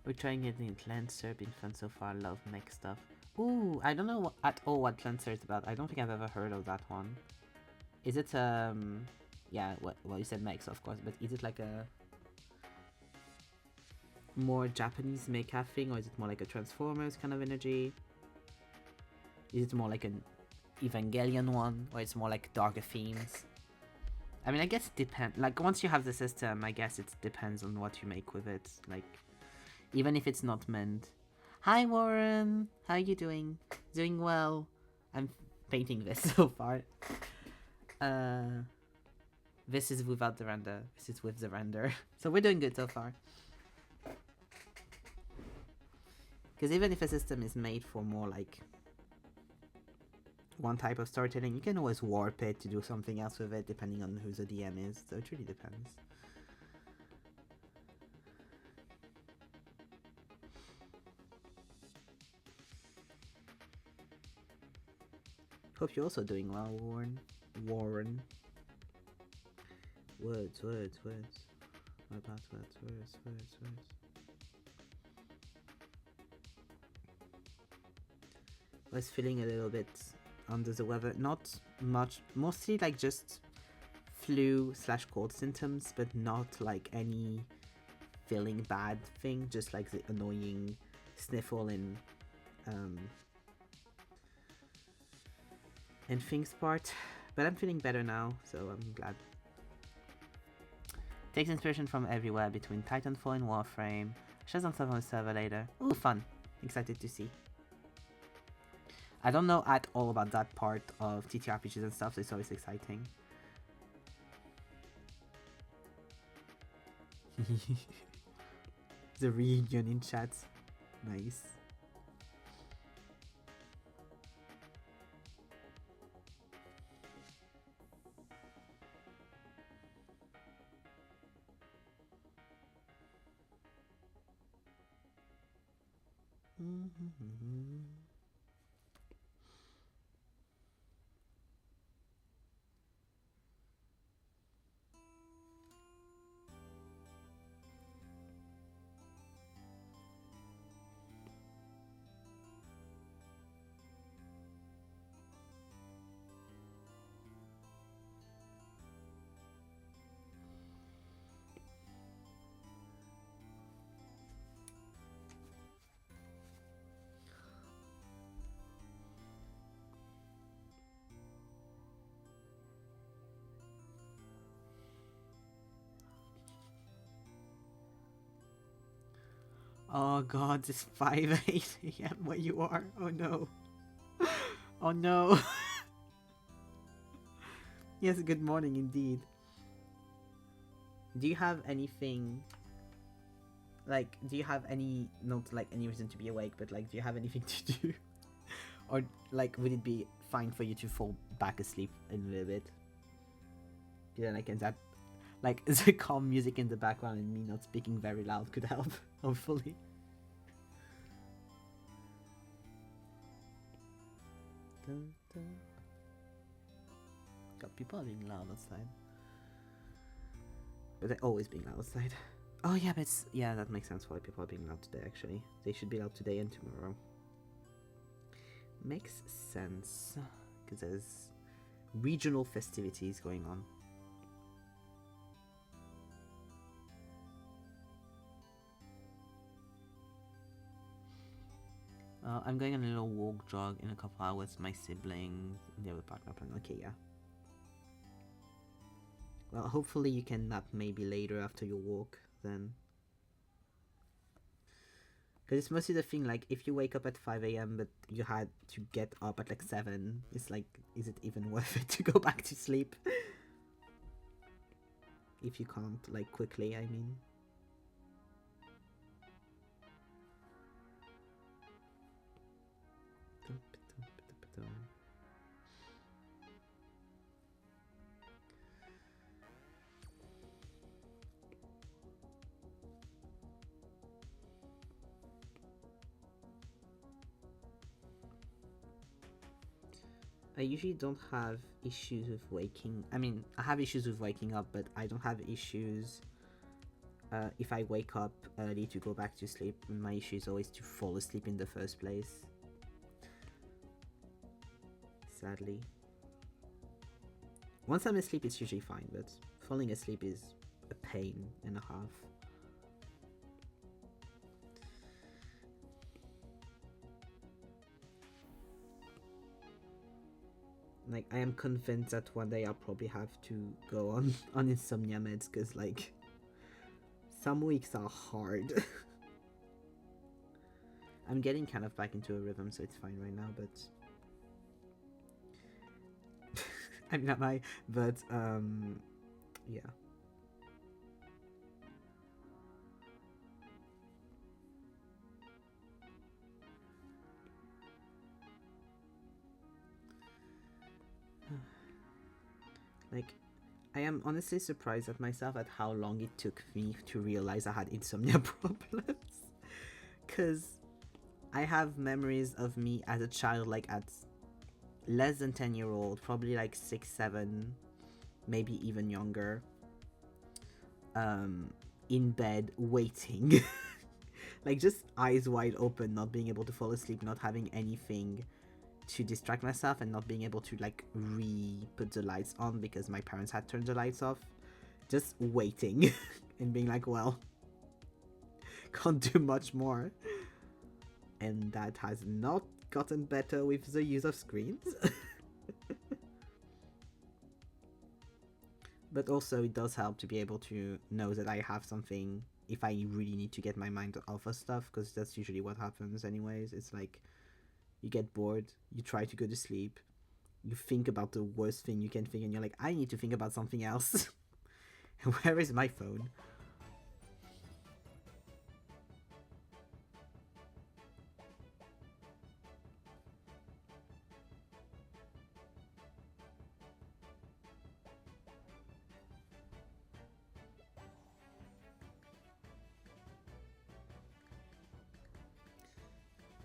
A: We're trying getting Lancer, been fun so far, love mech stuff. Ooh, I don't know at all what Lancer is about. I don't think I've ever heard of that one. Is it, yeah, well, you said mechs, of course, but is it like a more Japanese mecha thing, or is it more like a Transformers kind of energy? Is it more like an Evangelion one, or it's more like darker themes? I mean, I guess it depends. Like, once you have the system, I guess it depends on what you make with it. Like, even if it's not meant. Hi, Warren! How are you doing? Doing well. I'm painting this so far. This is without the render. This is with the render. So we're doing good so far. Because even if a system is made for more like one type of storytelling, you can always warp it to do something else with it depending on who the DM is. So it really depends. Hope you're also doing well, Warren. Words. What about words? I was feeling a little bit under the weather. Not much. Mostly like just flu/cold symptoms, but not like any feeling bad thing. Just like the annoying sniffle and things part. But I'm feeling better now, so I'm glad. Takes inspiration from everywhere between Titanfall and Warframe. Shares on stuff on the server later. Ooh, fun. Excited to see. I don't know at all about that part of TTRPGs and stuff, so it's always exciting. The reunion in chat. Nice. Oh god, it's 5:08 a.m. where you are. Oh no. Oh no. Yes, good morning indeed. Do you have anything... Like, do you have any... Not like any reason to be awake, but like, do you have anything to do? Or like, would it be fine for you to fall back asleep in a little bit? Yeah, like, and that... Like, the calm music in the background and me not speaking very loud could help, hopefully. Dun, dun. God, people are being loud outside. But they're always being loud outside. Oh yeah, but it's... Yeah, that makes sense why people are being loud today, actually. They should be loud today and tomorrow. Makes sense. Because there's regional festivities going on. I'm going on a little walk jog in a couple hours with my siblings and the other partner plan. Okay, yeah. Well, hopefully you can nap maybe later after your walk then. Because it's mostly the thing, like, if you wake up at 5 a.m. but you had to get up at like 7, it's like, is it even worth it to go back to sleep? If you can't, like, quickly, I mean. I usually don't have issues with waking... I mean, I have issues with waking up, but I don't have issues if I wake up early to go back to sleep. My issue is always to fall asleep in the first place. Sadly. Once I'm asleep, it's usually fine, but falling asleep is a pain and a half. Like, I am convinced that one day I'll probably have to go on insomnia meds, because, like, some weeks are hard. I'm getting kind of back into a rhythm, so it's fine right now, but... I mean, am I? But, yeah. Like, I am honestly surprised at myself at how long it took me to realize I had insomnia problems. Because I have memories of me as a child, like at less than 10-year-old, probably like 6, 7, maybe even younger, in bed waiting. Like, just eyes wide open, not being able to fall asleep, not having anything to distract myself, and not being able to like put the lights on because my parents had turned the lights off. Just waiting and being like, well, can't do much more. And that has not gotten better with the use of screens. But also it does help to be able to know that I have something if I really need to get my mind off of stuff, because that's usually what happens anyways. It's like you get bored, you try to go to sleep, you think about the worst thing you can think, and you're like, I need to think about something else. Where is my phone?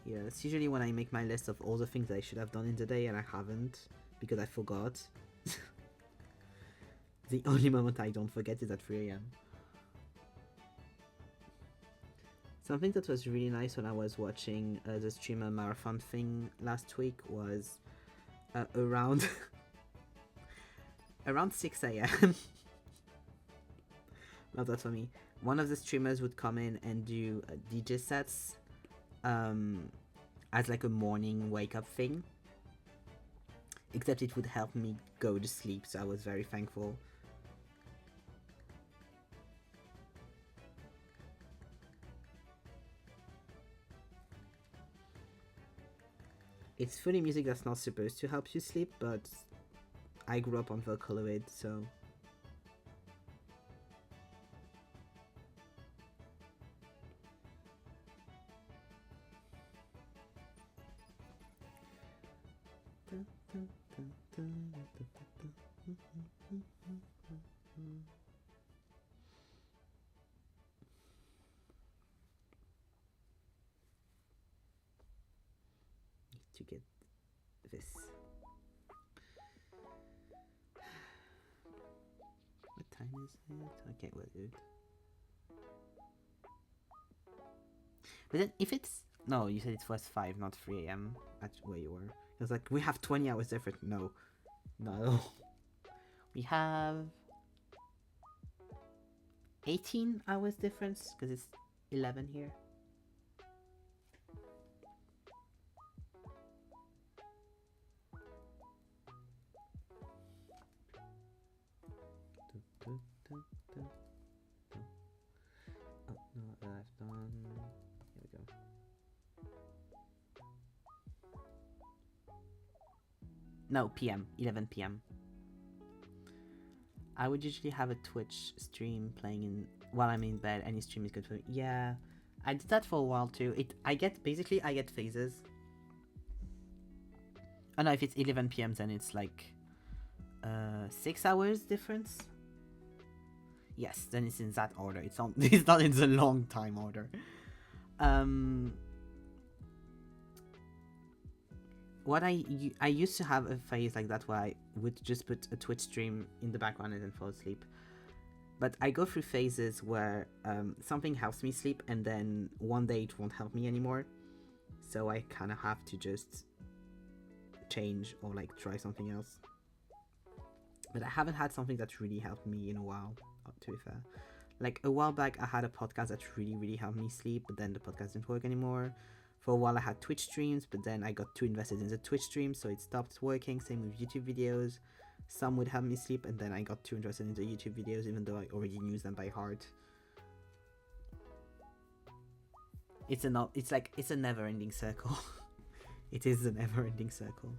A: Yeah, it's usually when I make my list of all the things I should have done in the day and I haven't because I forgot. The only moment I don't forget is at 3 a.m. Something that was really nice when I was watching the streamer marathon thing last week was around around 6 a.m. Not that for me. One of the streamers would come in and do DJ sets as like a morning wake up thing. Except it would help me go to sleep, so I was very thankful. It's funny music that's not supposed to help you sleep, but I grew up on Vocaloid, so... to get this. What time is it? Okay, well, dude. But then if it's... No, you said it was 5, not 3 a.m. at where you were. It was like, we have 20 hours different. No. No. We have 18 hours difference because it's 11 here. Oh, no, I've done... Here we go. No, PM. 11 PM. I would usually have a Twitch stream playing in while I'm in bed. Any stream is good for me. Yeah, I did that for a while too. I get phases. Oh no, if it's 11 PM then it's like 6 hours difference. Yes, then it's in that order. It's not in the long time order. What I used to have a phase like that where I would just put a Twitch stream in the background and then fall asleep. But I go through phases where something helps me sleep and then one day it won't help me anymore. So I kind of have to just change or like try something else. But I haven't had something that really helped me in a while, to be fair. Like a while back I had a podcast that really helped me sleep, but then the podcast didn't work anymore. For a while I had Twitch streams, but then I got too invested in the Twitch stream, so it stopped working. Same with YouTube videos. Some would help me sleep, and then I got too interested in the YouTube videos, even though I already knew them by heart. It's a never-ending circle. It is a never-ending circle.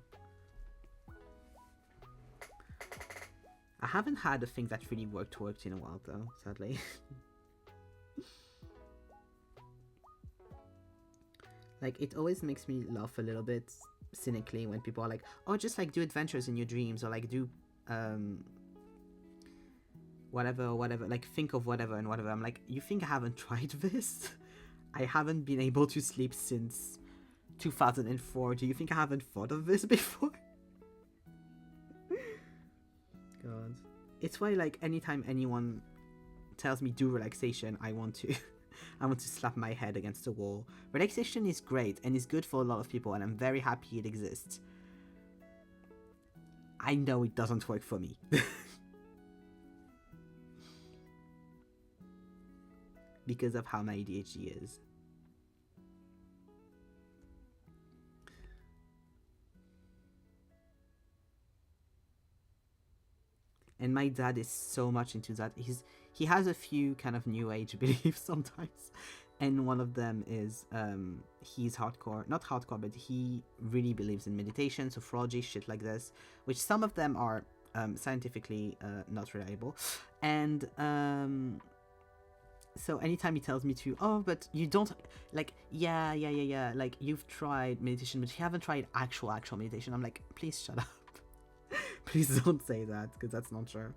A: I haven't had a thing that really worked in a while though, sadly. Like, it always makes me laugh a little bit cynically when people are like, oh, just like do adventures in your dreams, or like do whatever, like think of whatever and whatever. I'm like, you think I haven't tried this? I haven't been able to sleep since 2004. Do you think I haven't thought of this before? God. It's why, like, anytime anyone tells me do relaxation, I want to slap my head against the wall. Relaxation is great and is good for a lot of people, and I'm very happy it exists. I know it doesn't work for me. Because of how my ADHD is. And my dad is so much into that. He has a few kind of new age beliefs sometimes, and one of them is he's hardcore, not hardcore, but he really believes in meditation, sophrology, shit like this, which some of them are scientifically not reliable, and so anytime he tells me to, oh, but you don't, like, yeah, like, you've tried meditation, but you haven't tried actual meditation. I'm like, please shut up. Please don't say that, because that's not true.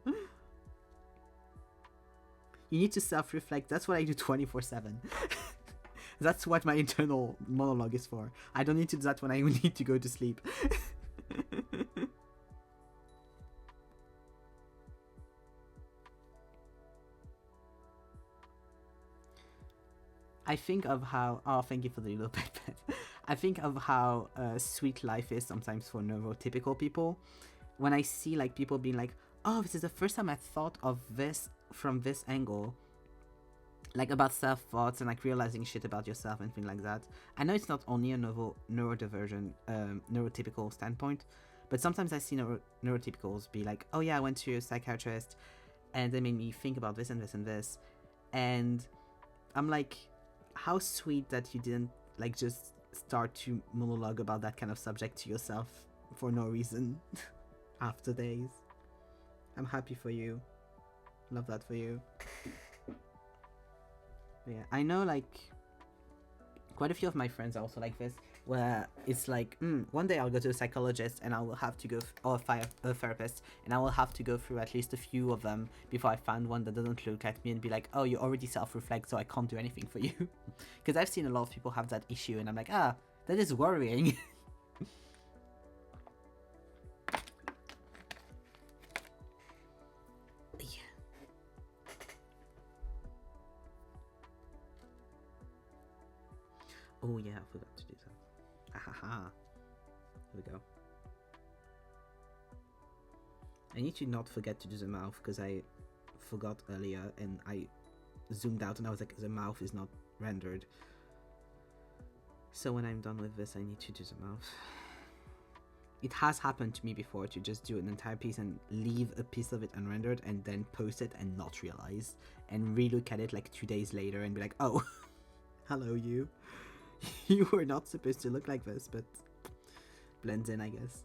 A: You need to self-reflect. That's what I do 24/7. That's what my internal monologue is for. I don't need to do that when I need to go to sleep. I think of how... Oh, thank you for the little pet. I think of how sweet life is sometimes for neurotypical people. When I see like people being like, oh, this is the first time I thought of this from this angle, like about self-thoughts and like realizing shit about yourself and things like that. I know it's not only a neurodivergent, neurotypical standpoint, but sometimes I see neurotypicals be like, oh yeah, I went to a psychiatrist and they made me think about this and this and this. And I'm like, how sweet that you didn't like just start to monologue about that kind of subject to yourself for no reason after days. I'm happy for you. Love that for you. But yeah, I know like quite a few of my friends are also like this, where it's like, one day I'll go to a psychologist and I will have to go, or a therapist, and I will have to go through at least a few of them before I find one that doesn't look at me and be like, oh, you already self-reflect, so I can't do anything for you. Because I've seen a lot of people have that issue, and I'm like, that is worrying. Oh yeah, I forgot to do that. Ahaha. Here we go. I need to not forget to do the mouth, because I forgot earlier and I zoomed out and I was like, the mouth is not rendered. So when I'm done with this, I need to do the mouth. It has happened to me before to just do an entire piece and leave a piece of it unrendered and then post it and not realize, and relook at it like 2 days later and be like, oh, hello you. You were not supposed to look like this, but blends in, I guess.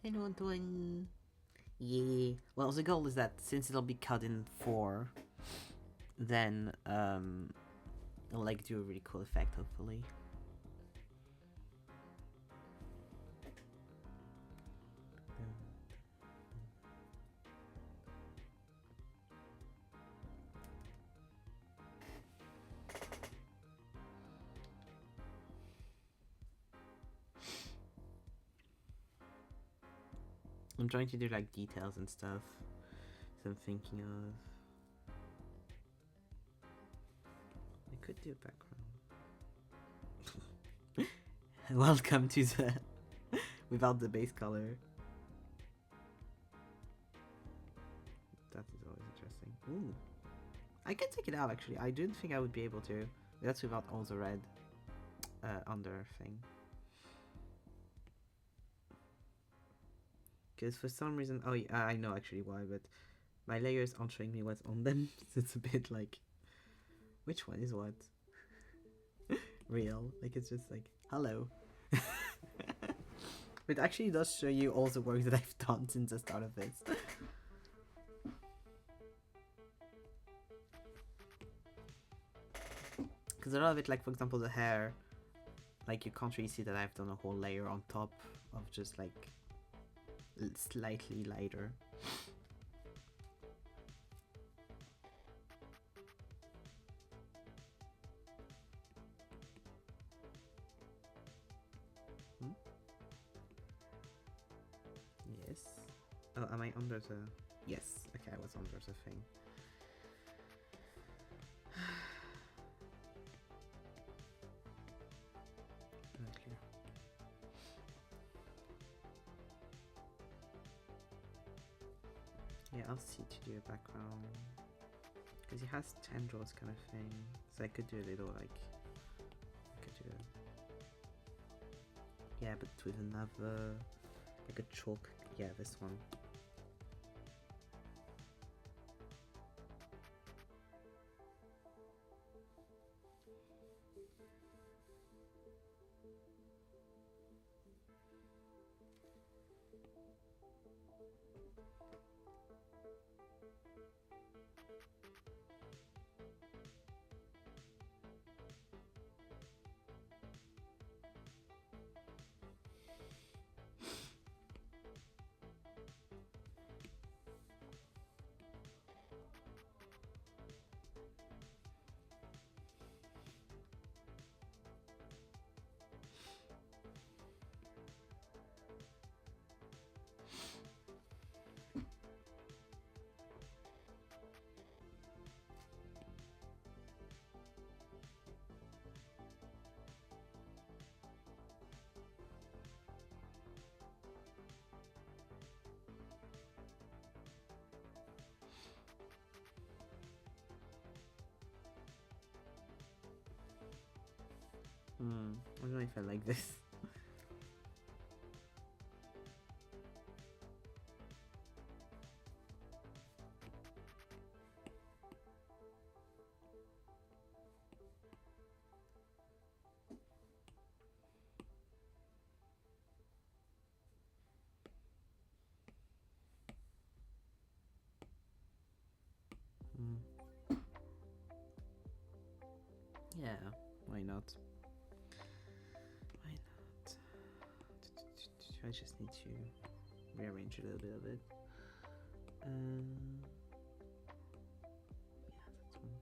A: Hello, Dwayne. Yeah. Well, the goal is that since it'll be cut in 4, then it'll like do a really cool effect, hopefully. I'm trying to do like details and stuff. So I'm thinking of. I could do a background. Welcome to the without the base color. That is always interesting. Ooh, I can take it out actually. I didn't think I would be able to. That's without all the red under thing. Because for some reason, oh yeah, I know actually why, but my layers aren't showing me what's on them. So it's a bit like, which one is what? Real, like it's just like, hello. It actually does show you all the work that I've done since the start of this. Because a lot of it, like for example the hair, like you can't really see that I've done a whole layer on top of just like slightly lighter. Yes. Oh, am I under the... Yes. Okay, I was under the thing. Clear. Yeah, I'll see to do a background. Because he has tendrils kind of thing. So I could do a little like... I could do a... Yeah, but with another... Like a chalk... Yeah, this one. I don't know if I like this. Yeah, why not? Why not? I just need to rearrange a little bit of it. Yeah, that's one.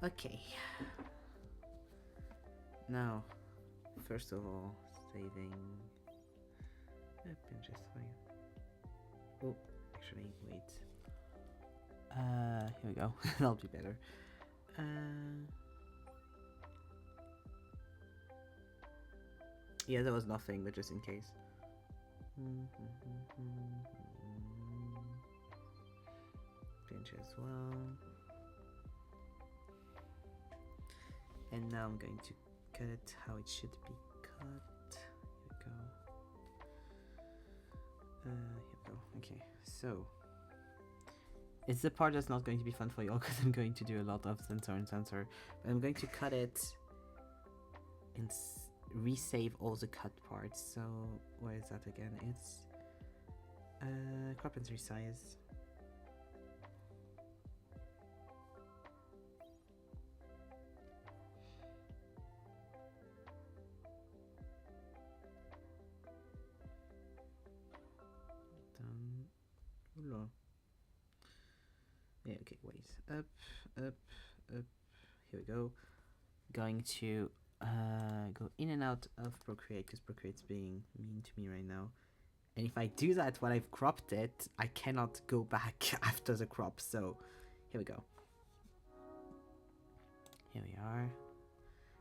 A: Okay. Now, first of all, saving. Pinterest fine. Oh, actually, wait. Here we go. That'll be better. Yeah, there was nothing, but just in case. Pinch as well. And now I'm going to cut it how it should be cut. Here we go. Here we go. Okay, so it's the part that's not going to be fun for you all because I'm going to do a lot of sensor and sensor. But I'm going to cut it and resave all the cut parts. So where is that again? It's crop and resize. Done. Yeah, okay, wait. Up. Here we go. Going to go in and out of Procreate because Procreate's being mean to me right now. And if I do that while I've cropped it, I cannot go back after the crop. So here we go. Here we are.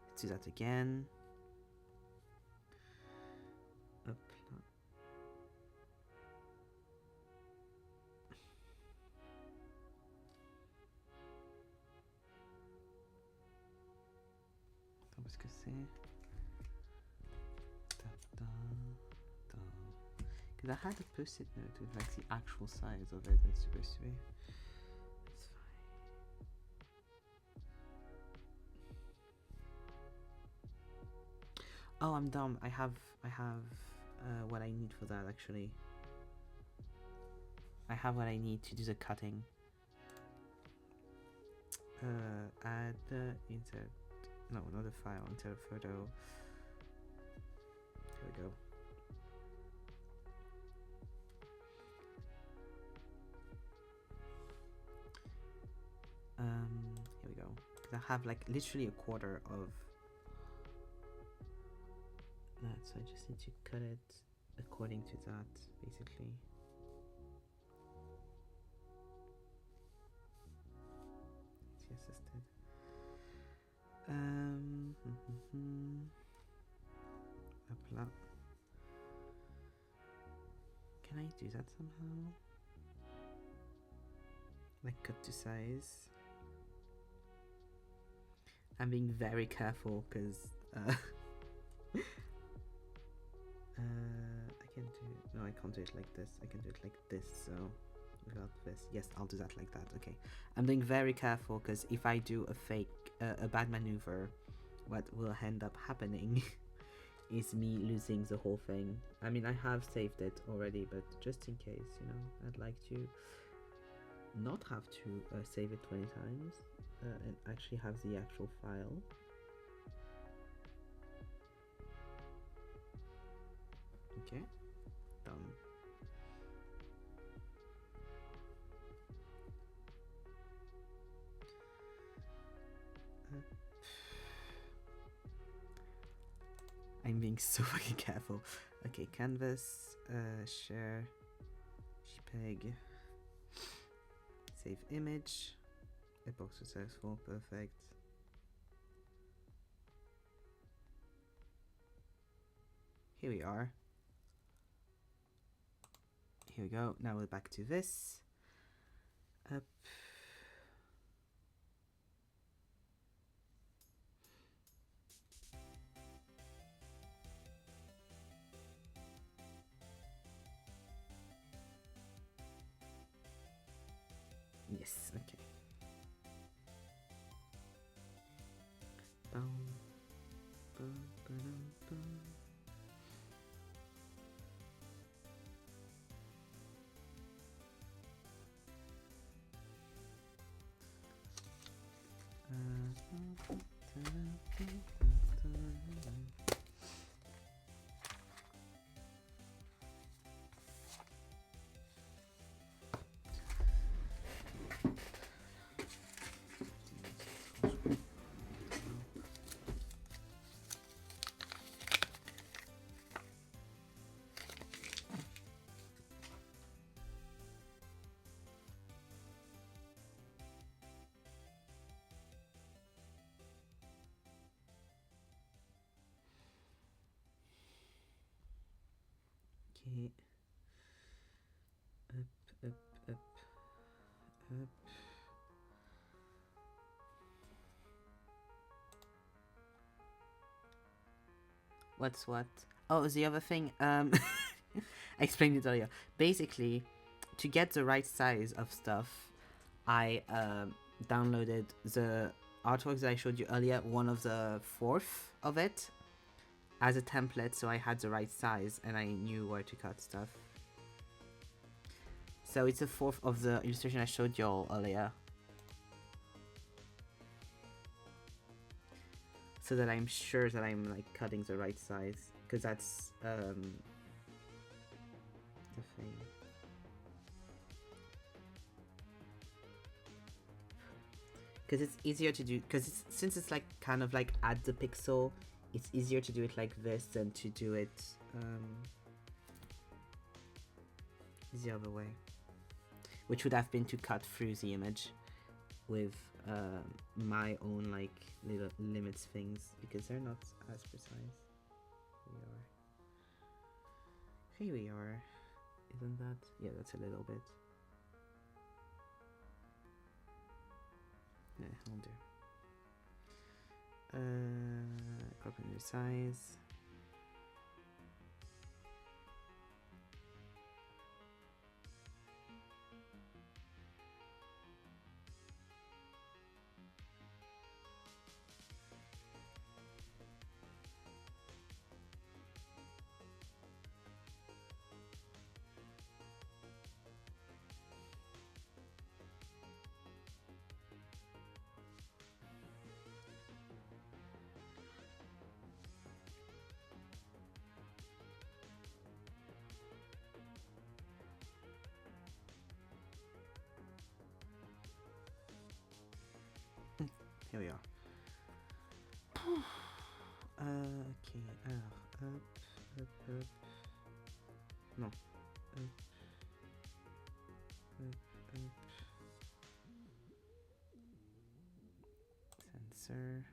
A: Let's do that again. Up. Parce que c'est because I had a post-it note with like the actual size of it it's supposed to be. It's fine. Oh, I'm dumb. I have what I need for that actually. I have what I need to do the cutting. Add insert. No, not a file, insert a photo. Here we go. Here we go. Because I have like literally a quarter of that, so I just need to cut it according to that, basically. It's assisted. Hop là. Can I do that somehow? Like cut to size. I'm being very careful because I can do it. No, I can't do it like this. I can do it like this. So without this, yes, I'll do that like that. Okay, I'm being very careful because if I do a fake, a bad maneuver, what will end up happening is me losing the whole thing. I mean, I have saved it already, but just in case, you know, I'd like to not have to save it 20 times and actually have the actual file. Okay, done. I'm being so fucking careful. Okay, canvas, share, JPEG, save image, epoch successful, perfect. Here we are. Here we go. Now we're back to this. Up. Yes, okay. Boom, boom, boom, boom. Okay. Up, up, up, up. What's what? Oh, the other thing. I explained it earlier. Basically, to get the right size of stuff, I downloaded the artwork that I showed you earlier, one of the fourth of it, as a template, so I had the right size and I knew where to cut stuff. So it's a fourth of the illustration I showed you all earlier. So that I'm sure that I'm like cutting the right size, because that's the thing. Because it's easier to do, because since it's like kind of like at the pixel, it's easier to do it like this than to do it the other way, which would have been to cut through the image with my own like little limits things, because they're not as precise. Here we are. Isn't that? Yeah, that's a little bit. Yeah, I'll do. Crop and resize. Here we are. Okay, alors, hop. Non. Hop. Sensor.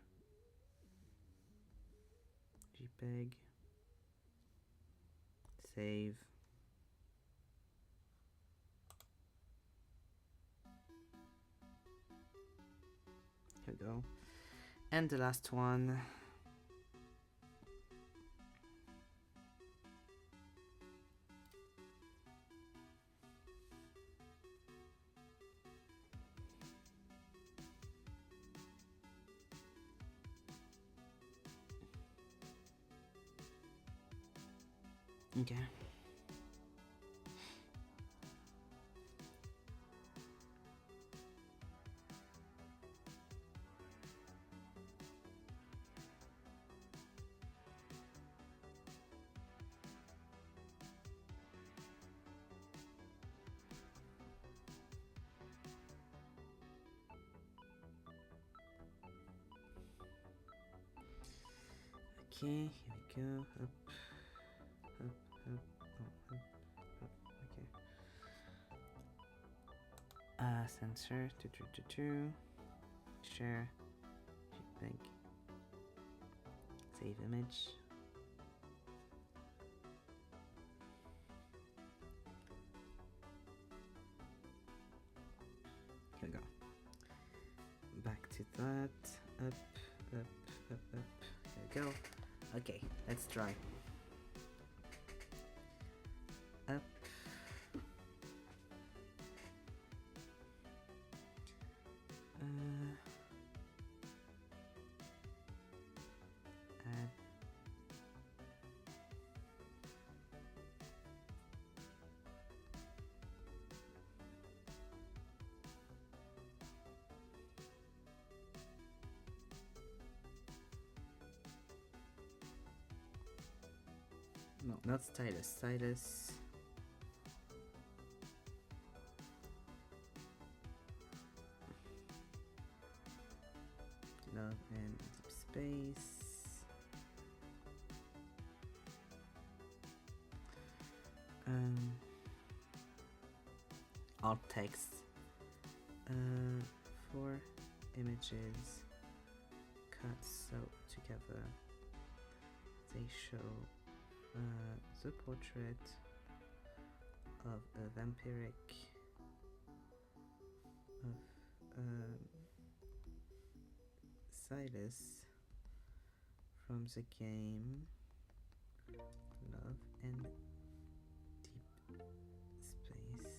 A: JPEG. Save. Here we go. And the last one. Okay. Okay, here we go. Up. Okay. Sensor. Share. JPEG. Save image. Here we go. Back to that. Up. There we go. Okay, let's try. Up. Add. No, not stylus. Stylus. Love and deep space. Alt text. 4 images cut so together. They show the portrait of a vampiric of Silas from the game Love and Deep Space.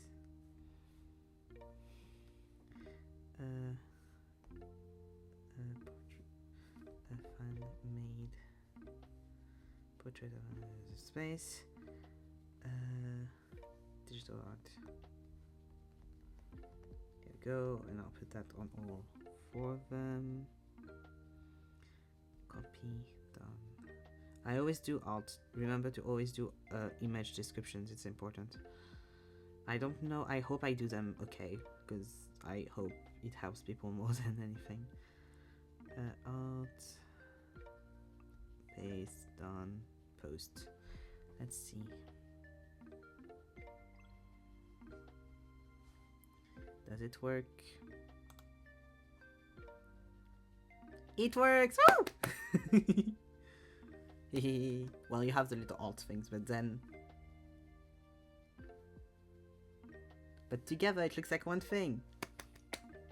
A: A fan-made portrait of another space. Digital art. Here we go, and I'll put that on all 4 of them. Copy, done. I always do alt. Remember to always do image descriptions, it's important. I don't know, I hope I do them okay, because I hope it helps people more than anything. Alt, paste, done, post. Let's see. Does it work? It works! Woo! Well, you have the little alt things, but then... But together it looks like one thing.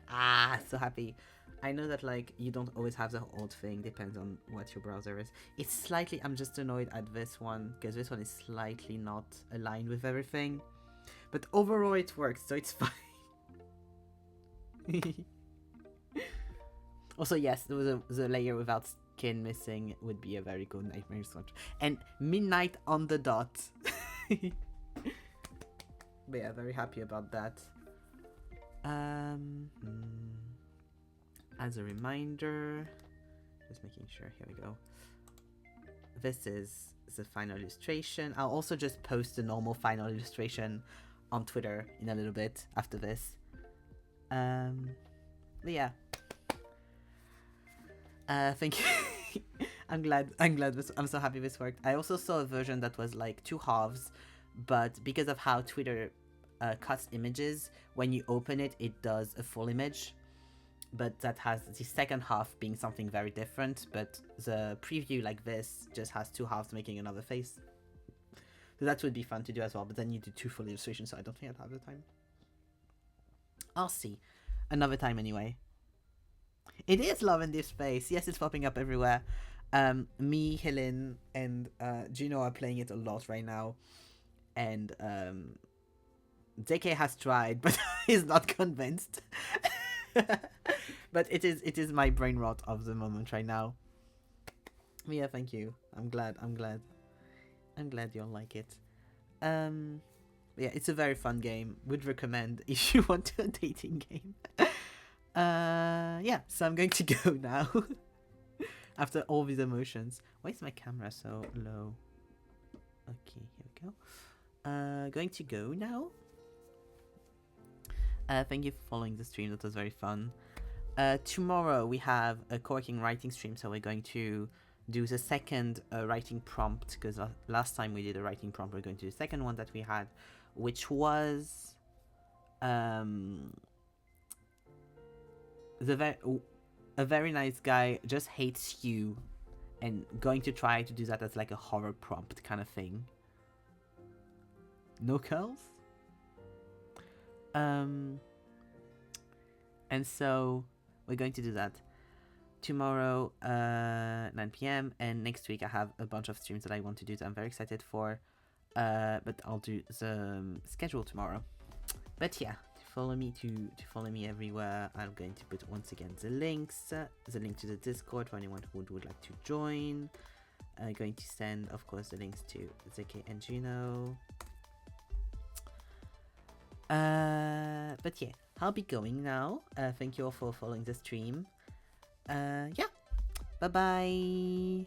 A: Ah, so happy. I know that like you don't always have the alt thing, depends on what your browser is. It's slightly, I'm just annoyed at this one, because this one is slightly not aligned with everything. But overall it works, so it's fine. Also, yes, there was the layer without skin missing would be a very good nightmare swatch. And midnight on the dot. But yeah, very happy about that. As a reminder, just making sure, here we go. This is the final illustration. I'll also just post the normal final illustration on Twitter in a little bit after this. But yeah. Thank you. I'm glad I'm so happy this worked. I also saw a version that was like 2 halves, but because of how Twitter cuts images, when you open it, it does a full image. But that has the second half being something very different, but the preview like this just has 2 halves making another face. So that would be fun to do as well, but then you do 2 full illustrations, so I don't think I'd have the time. I'll see. Another time anyway. It is Love in Deep Space. Yes, it's popping up everywhere. Me, Helen, and Juno are playing it a lot right now. And JK has tried, but he's not convinced. But it is my brain rot of the moment right now. Yeah, thank you. I'm glad you'll like it. Yeah, it's a very fun game. Would recommend if you want a dating game. Yeah, so I'm going to go now. After all these emotions. Why is my camera so low? Okay, here we go. Going to go now. Thank you for following the stream. That was very fun. Tomorrow we have a co-working writing stream, so we're going to do the second writing prompt, because last time we did a writing prompt, we're going to do the second one that we had, which was a very nice guy just hates you, and going to try to do that as like a horror prompt kind of thing. No curls? And so we're going to do that tomorrow, 9 p.m. and next week I have a bunch of streams that I want to do that I'm very excited for. But I'll do the schedule tomorrow. But yeah, to follow me everywhere, I'm going to put once again the links, the link to the Discord for anyone who would like to join. I'm going to send, of course, the links to ZK and Juno. But yeah, I'll be going now. Thank you all for following the stream. Yeah, bye bye.